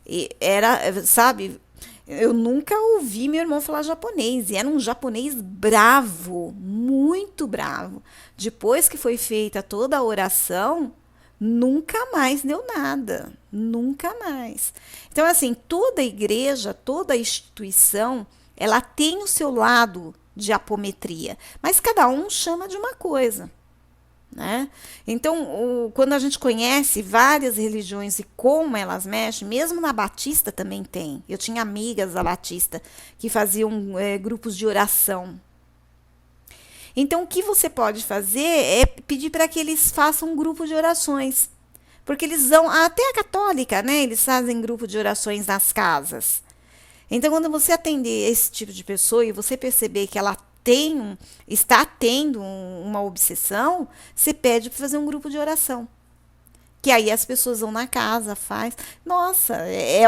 E era, sabe, eu nunca ouvi meu irmão falar japonês. E era um japonês bravo, muito bravo. Depois que foi feita toda a oração, nunca mais deu nada. Nunca mais. Então, assim, toda igreja, toda instituição, ela tem o seu lado de apometria. Mas cada um chama de uma coisa. Né? Então, quando a gente conhece várias religiões e como elas mexem, mesmo na Batista também tem. Eu tinha amigas da Batista que faziam grupos de oração. Então, o que você pode fazer é pedir para que eles façam um grupo de orações. Porque eles vão, até a católica, né? Eles fazem grupo de orações nas casas. Então, quando você atender esse tipo de pessoa e você perceber que ela está tendo uma obsessão, você pede para fazer um grupo de oração. Que aí as pessoas vão na casa, faz. Nossa, é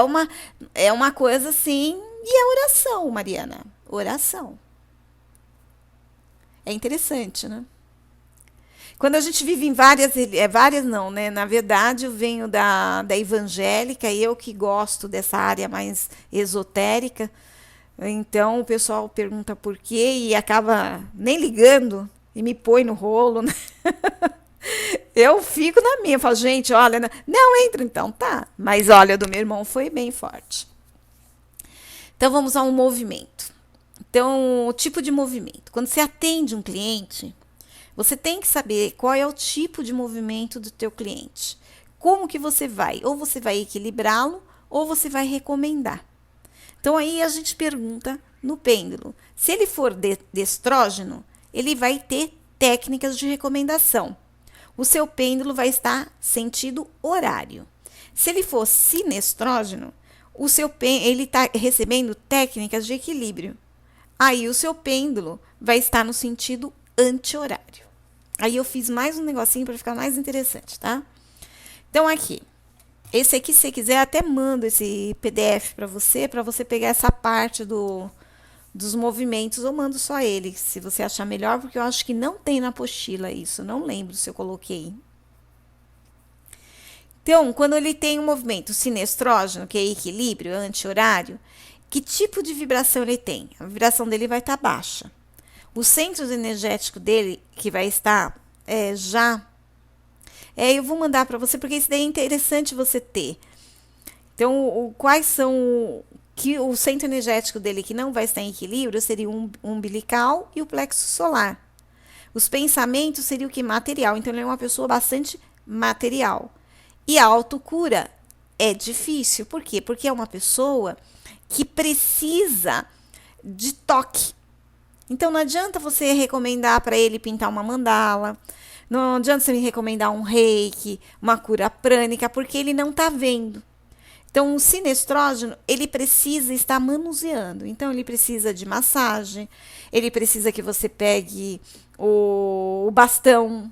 uma coisa assim. E é oração, Mariana. Oração. É interessante, né? Quando a gente vive em várias não, né? Na verdade, eu venho da evangélica e eu que gosto dessa área mais esotérica. Então o pessoal pergunta por quê e acaba nem ligando e me põe no rolo, né? Eu fico na minha, falo, gente, olha, não entra então, tá. Mas olha, do meu irmão foi bem forte. Então vamos a um movimento. Então, o tipo de movimento. Quando você atende um cliente, Você tem que saber qual é o tipo de movimento do teu cliente. Como que você vai? Ou você vai equilibrá-lo, ou você vai recomendar. Então, aí a gente pergunta no pêndulo. Se ele for destrógeno, ele vai ter técnicas de recomendação. O seu pêndulo vai estar sentido horário. Se ele for sinestrógeno, ele está recebendo técnicas de equilíbrio. Aí o seu pêndulo vai estar no sentido anti-horário. Aí eu fiz mais um negocinho para ficar mais interessante, tá? Então, aqui. Esse aqui, se você quiser, até mando esse PDF para você pegar essa parte dos movimentos, eu mando só ele, se você achar melhor, porque eu acho que não tem na apostila isso, não lembro se eu coloquei. Então, quando ele tem um movimento sinestrógeno, que é equilíbrio, anti-horário, que tipo de vibração ele tem? A vibração dele vai estar baixa. O centro energético dele, que vai estar eu vou mandar para você, porque isso daí é interessante você ter. Então, quais são que o centro energético dele que não vai estar em equilíbrio seria o umbilical e o plexo solar. Os pensamentos seriam o que? Material. Então, ele é uma pessoa bastante material. E a autocura é difícil. Por quê? Porque é uma pessoa que precisa de toque. Então, não adianta você recomendar para ele pintar uma mandala. Não adianta você me recomendar um reiki, uma cura prânica, porque ele não está vendo. Então, o sinestrógeno, ele precisa estar manuseando. Então, ele precisa de massagem, ele precisa que você pegue o bastão,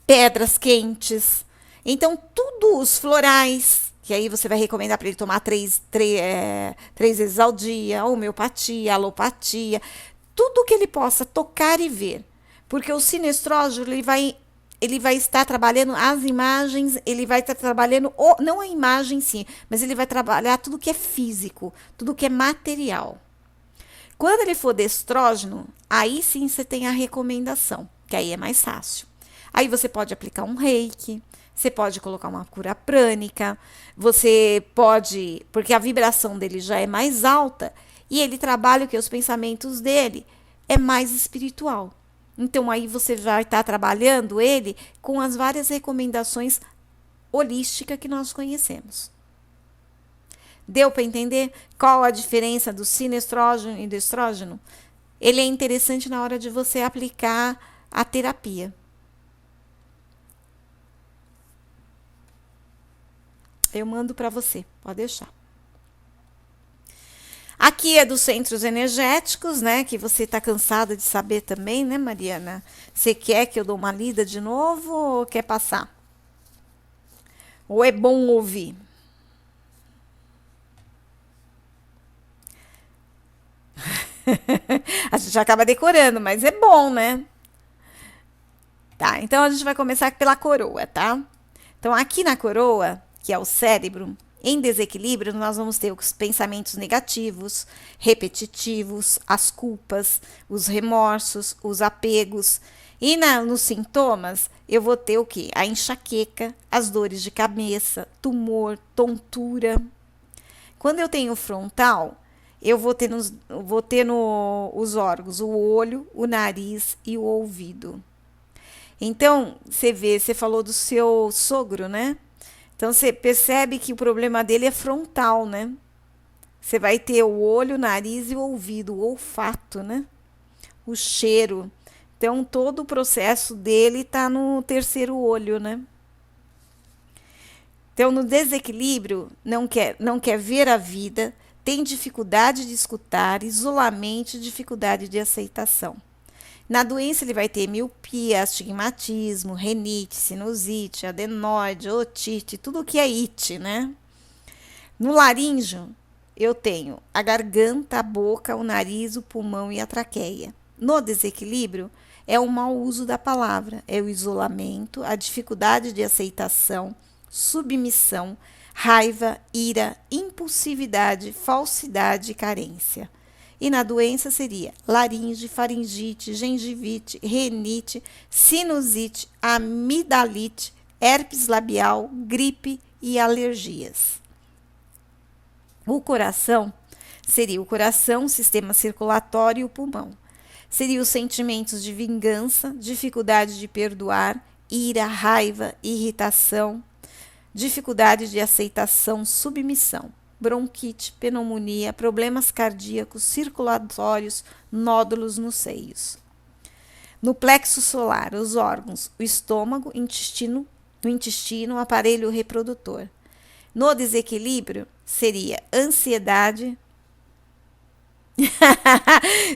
pedras quentes. Então, tudo os florais, que aí você vai recomendar para ele tomar três vezes ao dia, homeopatia, alopatia, tudo que ele possa tocar e ver. Porque o sinestrógeno, ele vai estar trabalhando as imagens, ele vai estar trabalhando, não a imagem em si, mas ele vai trabalhar tudo que é físico, tudo que é material. Quando ele for destrógeno, aí sim você tem a recomendação, que aí é mais fácil. Aí você pode aplicar um reiki, você pode colocar uma cura prânica, você pode, porque a vibração dele já é mais alta, e ele trabalha o que? Os pensamentos dele é mais espiritual. Então, aí você vai estar trabalhando ele com as várias recomendações holísticas que nós conhecemos. Deu para entender qual a diferença do sinestrógeno e do estrógeno? Ele é interessante na hora de você aplicar a terapia. Eu mando para você, pode deixar. Aqui é dos centros energéticos, né? Que você está cansada de saber também, né, Mariana? Você quer que eu dou uma lida de novo ou quer passar? Ou é bom ouvir? A gente acaba decorando, mas é bom, né? Tá, então a gente vai começar pela coroa, tá? Então, aqui na coroa, que é o cérebro, em desequilíbrio, nós vamos ter os pensamentos negativos, repetitivos, as culpas, os remorsos, os apegos. E nos sintomas, eu vou ter o quê? A enxaqueca, as dores de cabeça, tumor, tontura. Quando eu tenho frontal, eu vou ter os órgãos, o olho, o nariz e o ouvido. Então, você falou do seu sogro, né? Então, você percebe que o problema dele é frontal, né? Você vai ter o olho, o nariz e o ouvido, o olfato, né? O cheiro. Então, todo o processo dele está no terceiro olho, né? Então, no desequilíbrio, não quer ver a vida, tem dificuldade de escutar, isolamento e dificuldade de aceitação. Na doença, ele vai ter miopia, astigmatismo, renite, sinusite, adenoide, otite, tudo que é it, né? No laríngeo, eu tenho a garganta, a boca, o nariz, o pulmão e a traqueia. No desequilíbrio, é o mau uso da palavra, é o isolamento, a dificuldade de aceitação, submissão, raiva, ira, impulsividade, falsidade e carência. E na doença seria laringe, faringite, gengivite, renite, sinusite, amidalite, herpes labial, gripe e alergias. O coração seria o coração, sistema circulatório e o pulmão. Seriam os sentimentos de vingança, dificuldade de perdoar, ira, raiva, irritação, dificuldade de aceitação, submissão, bronquite, pneumonia, problemas cardíacos, circulatórios, nódulos nos seios. No plexo solar, os órgãos, o estômago, o intestino, o aparelho reprodutor. No desequilíbrio, seria ansiedade.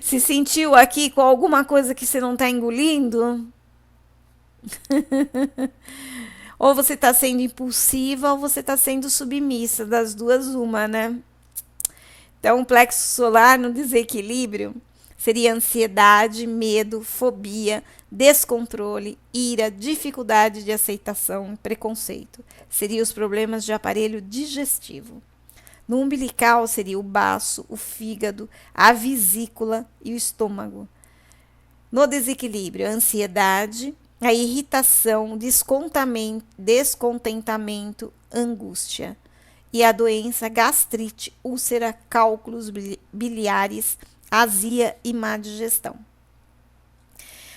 Se sentiu aqui com alguma coisa que você não está engolindo? Ou você está sendo impulsiva ou você está sendo submissa, das duas uma, né? Então, o plexo solar no desequilíbrio seria ansiedade, medo, fobia, descontrole, ira, dificuldade de aceitação, preconceito. Seriam os problemas de aparelho digestivo. No umbilical seria o baço, o fígado, a vesícula e o estômago. No desequilíbrio, a ansiedade, a irritação, descontentamento, angústia. E a doença, gastrite, úlcera, cálculos biliares, azia e má digestão.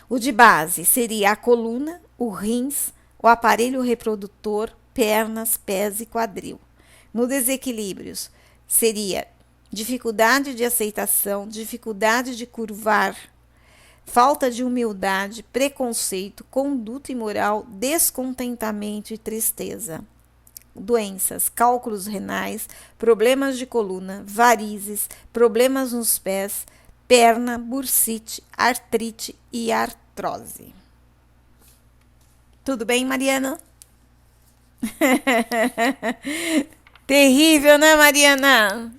O de base seria a coluna, o rins, o aparelho reprodutor, pernas, pés e quadril. No desequilíbrios, seria dificuldade de aceitação, dificuldade de curvar, falta de humildade, preconceito, conduta imoral, descontentamento e tristeza. Doenças, cálculos renais, problemas de coluna, varizes, problemas nos pés, perna, bursite, artrite e artrose. Tudo bem, Mariana? Terrível, né, Mariana?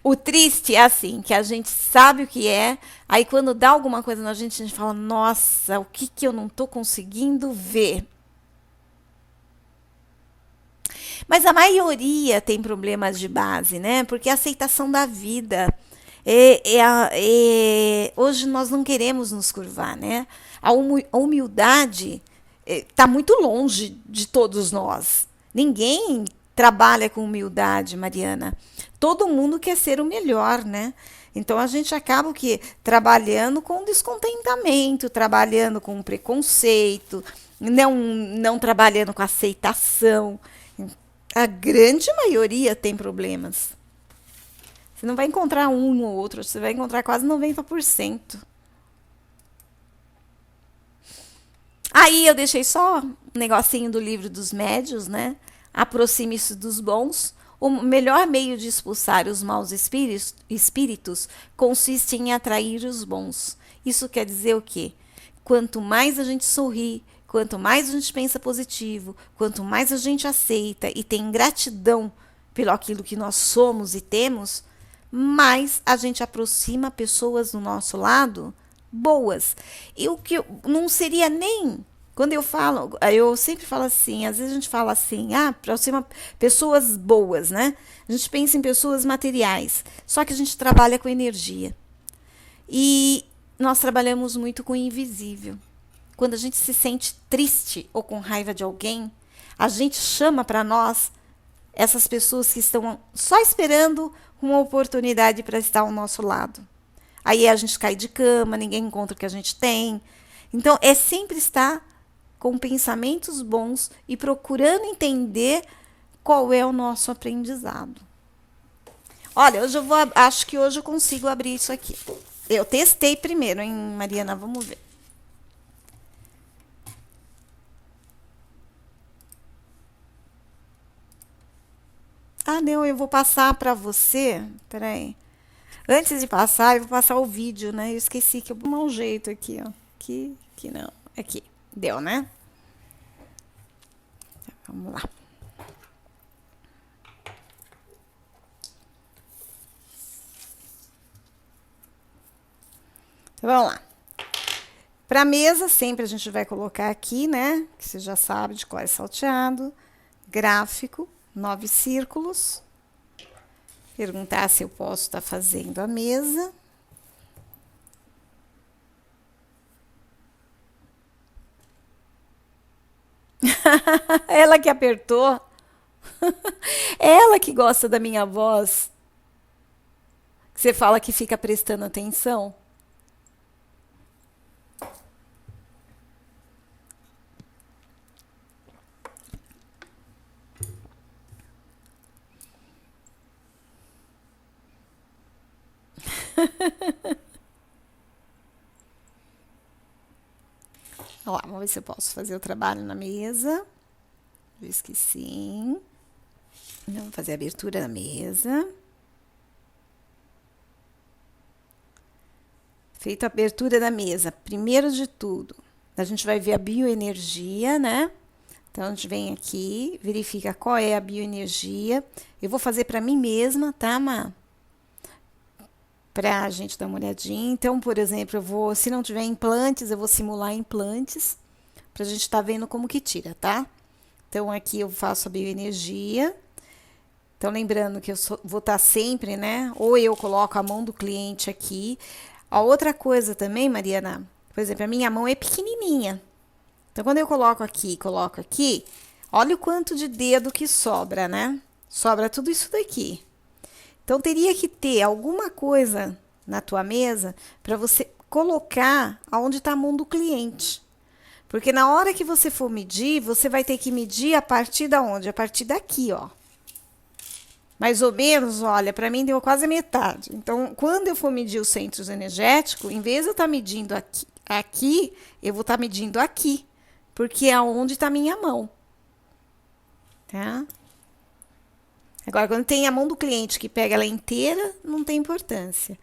O triste é assim, que a gente sabe o que é, aí quando dá alguma coisa na gente, a gente fala, nossa, o que eu não tô conseguindo ver? Mas a maioria tem problemas de base, né? Porque a aceitação da vida. Hoje nós não queremos nos curvar, né? A humildade está muito longe de todos nós. Ninguém trabalha com humildade, Mariana. Todo mundo quer ser o melhor, né? Então a gente acaba trabalhando com descontentamento, trabalhando com preconceito, não trabalhando com aceitação. A grande maioria tem problemas. Você não vai encontrar um ou outro, você vai encontrar quase 90%. Aí eu deixei só um negocinho do livro dos médios, né? Aproxime-se dos bons. O melhor meio de expulsar os maus espíritos consiste em atrair os bons. Isso quer dizer o quê? Quanto mais a gente sorri, quanto mais a gente pensa positivo, quanto mais a gente aceita e tem gratidão pelo aquilo que nós somos e temos, mais a gente aproxima pessoas do nosso lado boas. E o que não seria nem... Quando eu sempre falo assim, às vezes a gente fala assim, aproxima pessoas boas, né? A gente pensa em pessoas materiais, só que a gente trabalha com energia. E nós trabalhamos muito com o invisível. Quando a gente se sente triste ou com raiva de alguém, a gente chama para nós essas pessoas que estão só esperando uma oportunidade para estar ao nosso lado. Aí a gente cai de cama, ninguém encontra o que a gente tem. Então, é sempre estar com pensamentos bons e procurando entender qual é o nosso aprendizado. Olha, acho que hoje eu consigo abrir isso aqui. Eu testei primeiro, hein, Mariana? Vamos ver. Não, eu vou passar para você. Peraí. Antes de passar, eu vou passar o vídeo, né? Eu esqueci que eu vou dar um jeito aqui, ó. Aqui não. Aqui. Deu, né? Vamos lá. Então, vamos lá. Para a mesa, sempre a gente vai colocar aqui, né? Que você já sabe de cor é salteado. Gráfico, 9 círculos. Perguntar se eu posso estar fazendo a mesa. Ela que apertou. Ela que gosta da minha voz. Você fala que fica prestando atenção. Ó lá, vamos ver se eu posso fazer o trabalho na mesa. Diz que sim. Vamos fazer a abertura da mesa. Feita a abertura da mesa, primeiro de tudo, a gente vai ver a bioenergia, né? Então, a gente vem aqui, verifica qual é a bioenergia. Eu vou fazer para mim mesma, tá, Má? Pra gente dar uma olhadinha. Então, por exemplo, eu vou, se não tiver implantes, eu vou simular implantes, pra gente estar vendo como que tira, tá? Então, aqui eu faço a bioenergia. Então, lembrando que vou estar sempre, né? Ou eu coloco a mão do cliente aqui. A outra coisa também, Mariana, por exemplo, a minha mão é pequenininha. Então, quando eu coloco aqui, olha o quanto de dedo que sobra, né? Sobra tudo isso daqui. Então, teria que ter alguma coisa na tua mesa para você colocar aonde está a mão do cliente. Porque na hora que você for medir, você vai ter que medir a partir da onde? A partir daqui, ó. Mais ou menos, olha, para mim deu quase a metade. Então, quando eu for medir os centros energéticos, em vez de eu estar medindo aqui, eu vou estar medindo aqui. Porque é onde está a minha mão. Tá? Agora, quando tem a mão do cliente que pega ela inteira, não tem importância.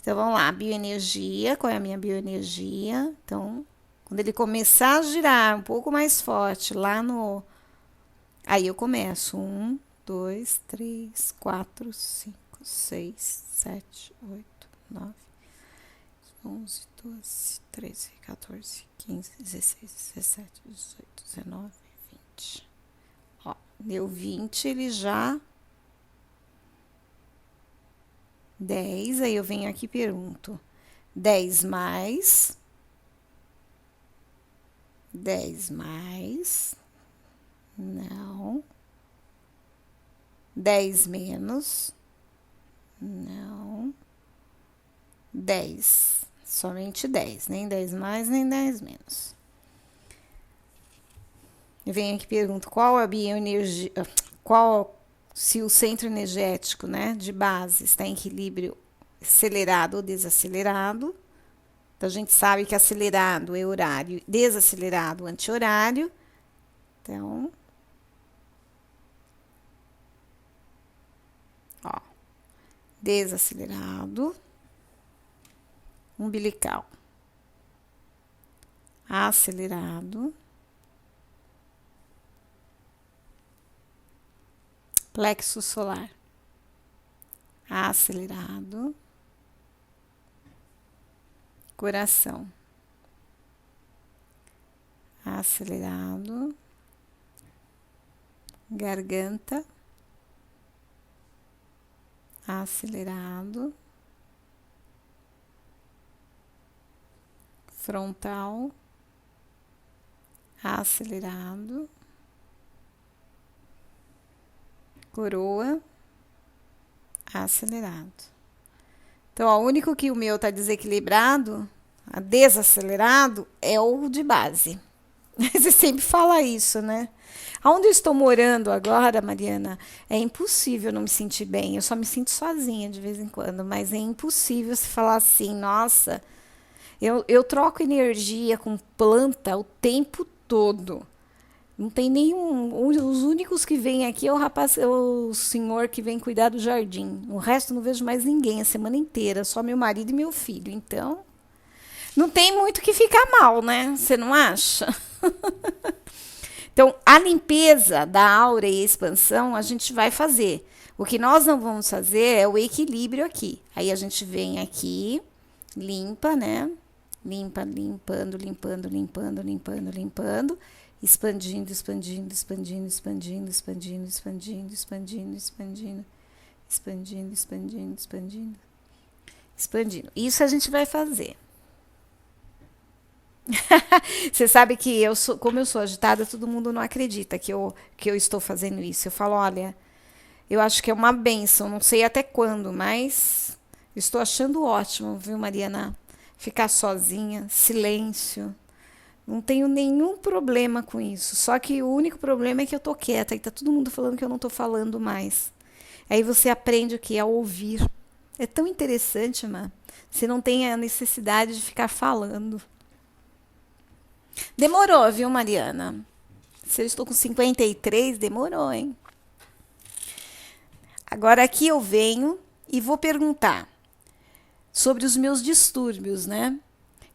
Então, vamos lá, bioenergia. Qual é a minha bioenergia? Então, quando ele começar a girar um pouco mais forte lá no... Aí eu começo. 1, 2, 3, 4, 5, 6, 7, 8, 9, 11, 12, 13, 14, 15, 16, 17, 18, 19, 20. Ó, deu 20, ele já... 10, aí eu venho aqui e pergunto. 10 mais... 10 mais... Não... 10 menos, não, 10, somente 10, nem 10 mais, nem 10 menos. Eu venho aqui e pergunto qual a bioenergia, se o centro energético, né, de base está em equilíbrio acelerado ou desacelerado. Então, a gente sabe que acelerado é horário, desacelerado anti-horário. Então... Ó, desacelerado, umbilical, acelerado, plexo solar, acelerado, coração, acelerado, garganta, acelerado, frontal, acelerado, coroa, acelerado. Então, o único que o meu está desequilibrado, desacelerado, é o de base. Você sempre fala isso, né? Onde eu estou morando agora, Mariana, é impossível não me sentir bem. Eu só me sinto sozinha de vez em quando, mas é impossível se falar assim, nossa, eu troco energia com planta o tempo todo. Não tem nenhum. Os únicos que vêm aqui é o rapaz, é o senhor que vem cuidar do jardim. O resto não vejo mais ninguém a semana inteira, só meu marido e meu filho. Então, não tem muito que ficar mal, né? Você não acha? Então, a limpeza da aura e a expansão a gente vai fazer. O que nós não vamos fazer é o equilíbrio aqui. Aí a gente vem aqui, limpa, né? Limpa, limpando, limpando, limpando, limpando, limpando. Expandindo, expandindo, expandindo, expandindo, expandindo, expandindo, expandindo, expandindo, expandindo, expandindo, expandindo, expandindo. Isso a gente vai fazer. Você sabe que eu sou, como eu sou agitada, todo mundo não acredita que eu estou fazendo isso. Eu falo, olha, eu acho que é uma bênção, não sei até quando, mas estou achando ótimo, viu, Mariana? Ficar sozinha, silêncio. Não tenho nenhum problema com isso. Só que o único problema é que eu tô quieta e tá todo mundo falando que eu não tô falando mais. Aí você aprende o que é ouvir. É tão interessante, Má. Você não tem a necessidade de ficar falando. Demorou, viu, Mariana? Se eu estou com 53, demorou, hein? Agora aqui eu venho e vou perguntar sobre os meus distúrbios, né?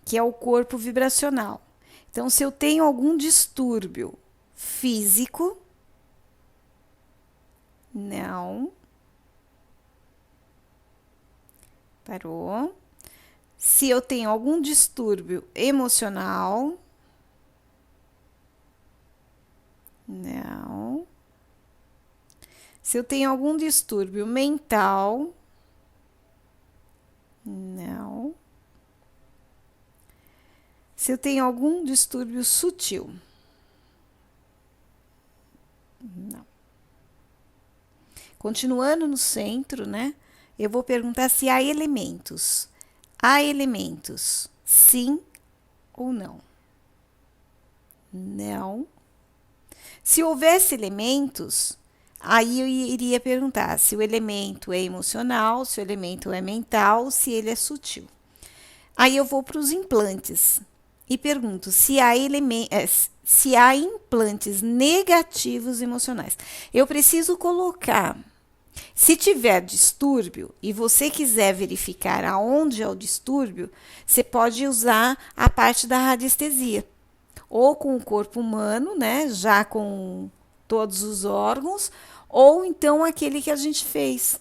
Que é o corpo vibracional. Então, se eu tenho algum distúrbio físico, não. Parou. Se eu tenho algum distúrbio emocional, não. Se eu tenho algum distúrbio mental, não. Se eu tenho algum distúrbio sutil, não. Continuando no centro, né? Eu vou perguntar se há elementos. Há elementos, sim ou não? Não. Se houvesse elementos, aí eu iria perguntar se o elemento é emocional, se o elemento é mental, se ele é sutil. Aí eu vou para os implantes e pergunto se há implantes negativos emocionais. Eu preciso colocar. Se tiver distúrbio e você quiser verificar aonde é o distúrbio, você pode usar a parte da radiestesia. Ou com o corpo humano, né? Já com todos os órgãos, ou então aquele que a gente fez.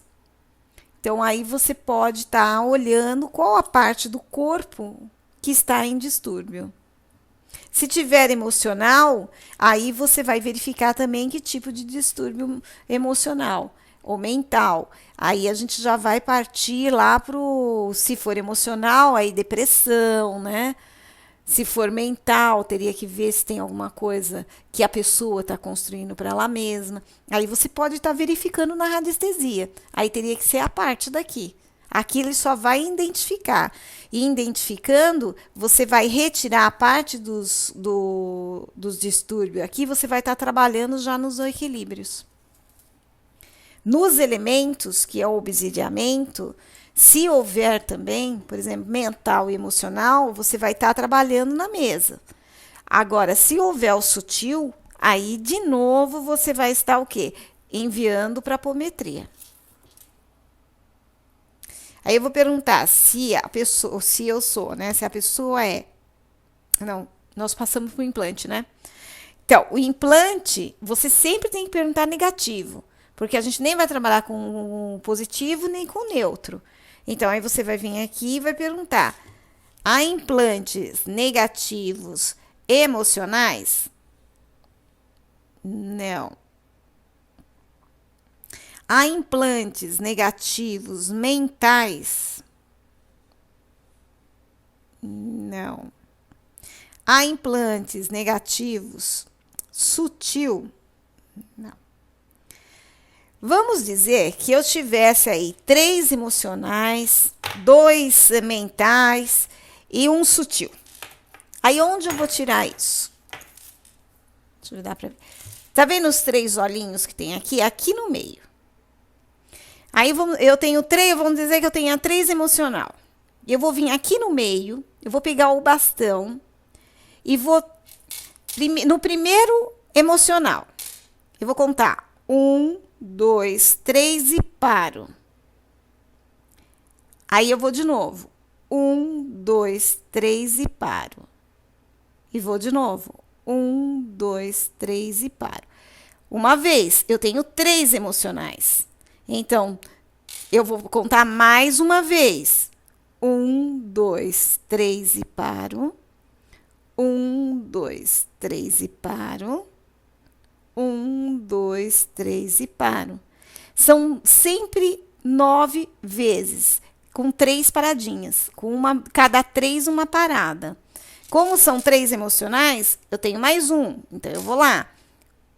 Então, aí você pode estar olhando qual a parte do corpo que está em distúrbio. Se tiver emocional, aí você vai verificar também que tipo de distúrbio emocional ou mental. Aí a gente já vai partir lá se for emocional, aí depressão, né? Se for mental, teria que ver se tem alguma coisa que a pessoa está construindo para ela mesma. Aí você pode estar verificando na radiestesia. Aí teria que ser a parte daqui. Aqui ele só vai identificar. E identificando, você vai retirar a parte dos distúrbios. Aqui você vai estar trabalhando já nos equilíbrios. Nos elementos, que é o obsidiamento, se houver também, por exemplo, mental e emocional, você vai estar trabalhando na mesa. Agora, se houver o sutil, aí de novo você vai estar o quê? Enviando para a apometria. Aí eu vou perguntar se a pessoa, se eu sou, né? Se a pessoa é. Não, nós passamos para o implante, né? Então, o implante, você sempre tem que perguntar negativo, porque a gente nem vai trabalhar com positivo nem com neutro. Então, aí você vai vir aqui e vai perguntar: há implantes negativos emocionais? Não. Há implantes negativos mentais? Não. Há implantes negativos sutil? Não. Vamos dizer que eu tivesse aí 3 emocionais, 2 mentais e 1 sutil. Aí onde eu vou tirar isso? Deixa eu dar para ver. Tá vendo os 3 olhinhos que tem aqui? Aqui no meio. Aí eu tenho 3, vamos dizer que eu tenha 3 emocional. Eu vou vir aqui no meio, eu vou pegar o bastão e vou no primeiro emocional. Eu vou contar 1, 2, 3 e paro. Aí eu vou de novo. 1, 2, 3 e paro. E vou de novo. 1, 2, 3 e paro. Uma vez, eu tenho 3 emocionais. Então, eu vou contar mais uma vez. 1, 2, 3 e paro. 1, 2, 3 e paro. 1, 2, 3 e paro. São sempre 9 vezes, com 3 paradinhas. Cada 3, uma parada. Como são 3 emocionais, eu tenho mais um. Então, eu vou lá.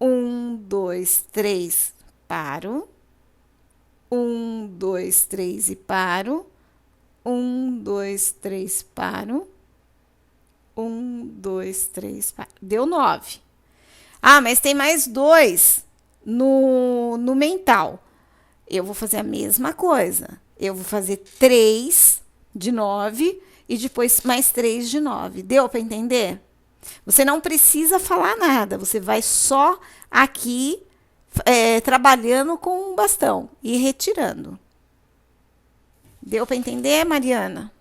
1, 2, 3, paro. 1, 2, 3 e paro. 1, 2, 3, paro. 1, 2, 3, paro. Deu 9. Ah, mas tem mais 2 no mental. Eu vou fazer a mesma coisa. Eu vou fazer 3 de 9 e depois mais 3 de 9. Deu para entender? Você não precisa falar nada, você vai só aqui trabalhando com o bastão e retirando. Deu para entender, Mariana?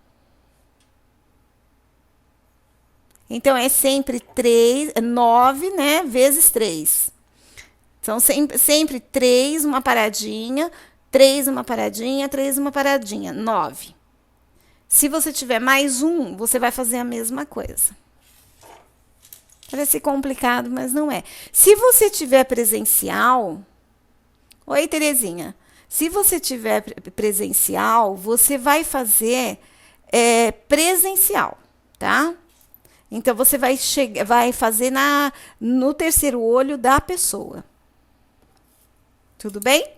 Então, é sempre 9, né, vezes 3. São sempre 3, uma paradinha, 3, uma paradinha, 3, uma paradinha, 9. Se você tiver mais um, você vai fazer a mesma coisa. Parece complicado, mas não é. Se você tiver presencial... Oi, Terezinha. Se você tiver presencial, você vai fazer presencial, tá? Então, você vai fazer no terceiro olho da pessoa. Tudo bem?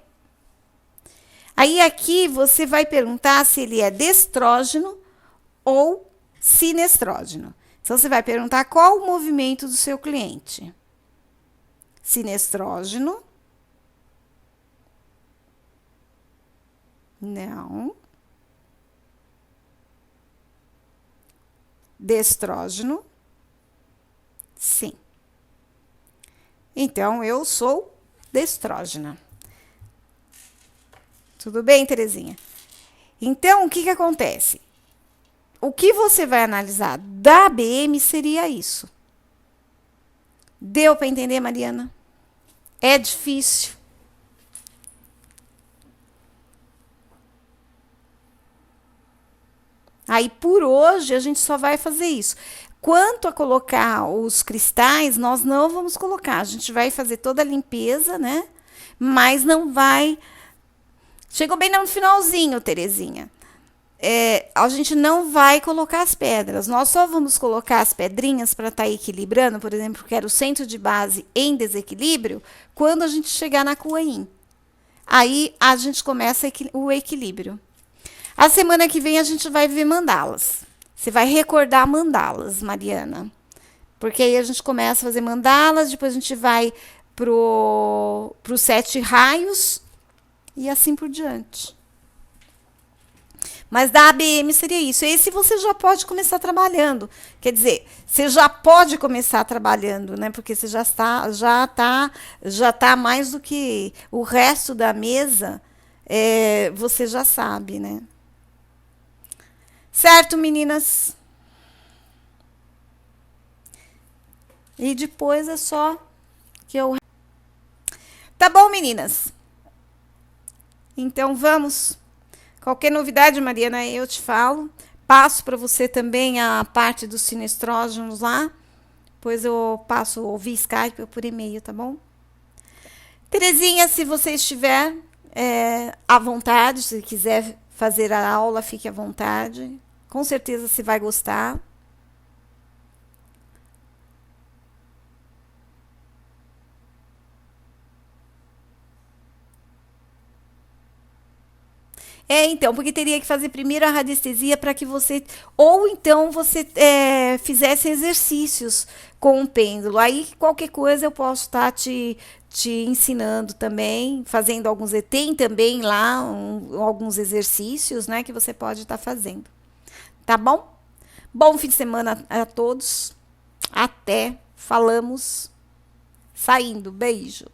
Aí, aqui, você vai perguntar se ele é destrógeno ou sinestrógeno. Então, você vai perguntar qual o movimento do seu cliente. Sinestrógeno. Não. Destrógeno. Sim. Então, eu sou destrógena. Tudo bem, Terezinha? Então, o que acontece? O que você vai analisar da ABM seria isso. Deu para entender, Mariana? É difícil. Aí, por hoje, a gente só vai fazer isso. Quanto a colocar os cristais, nós não vamos colocar. A gente vai fazer toda a limpeza, né? Mas não vai... Chegou bem no finalzinho, Terezinha. A gente não vai colocar as pedras. Nós só vamos colocar as pedrinhas para estar equilibrando, por exemplo, que era o centro de base em desequilíbrio, quando a gente chegar na Kuan-Yin. Aí, a gente começa o equilíbrio. A semana que vem, a gente vai ver mandalas. Você vai recordar mandalas, Mariana. Porque aí a gente começa a fazer mandalas, depois a gente vai pro 7 raios e assim por diante. Mas da ABM seria isso. Esse você já pode começar trabalhando. Quer dizer, você já pode começar trabalhando, né? Porque você já tá mais do que o resto da mesa, você já sabe, né? Certo, meninas? E depois é só que eu... Tá bom, meninas? Então, vamos. Qualquer novidade, Mariana, eu te falo. Passo para você também a parte dos sinestrógenos lá. Depois eu passo via Skype ou por e-mail, tá bom? Terezinha, se você estiver à vontade, se quiser fazer a aula, fique à vontade. Com certeza você vai gostar. Então, porque teria que fazer primeiro a radiestesia para que você... Ou então você fizesse exercícios com o pêndulo. Aí, qualquer coisa, eu posso estar te ensinando também, fazendo alguns... Tem também lá alguns exercícios, né, que você pode estar fazendo. Tá bom? Bom fim de semana a todos. Até. Falamos. Saindo. Beijo.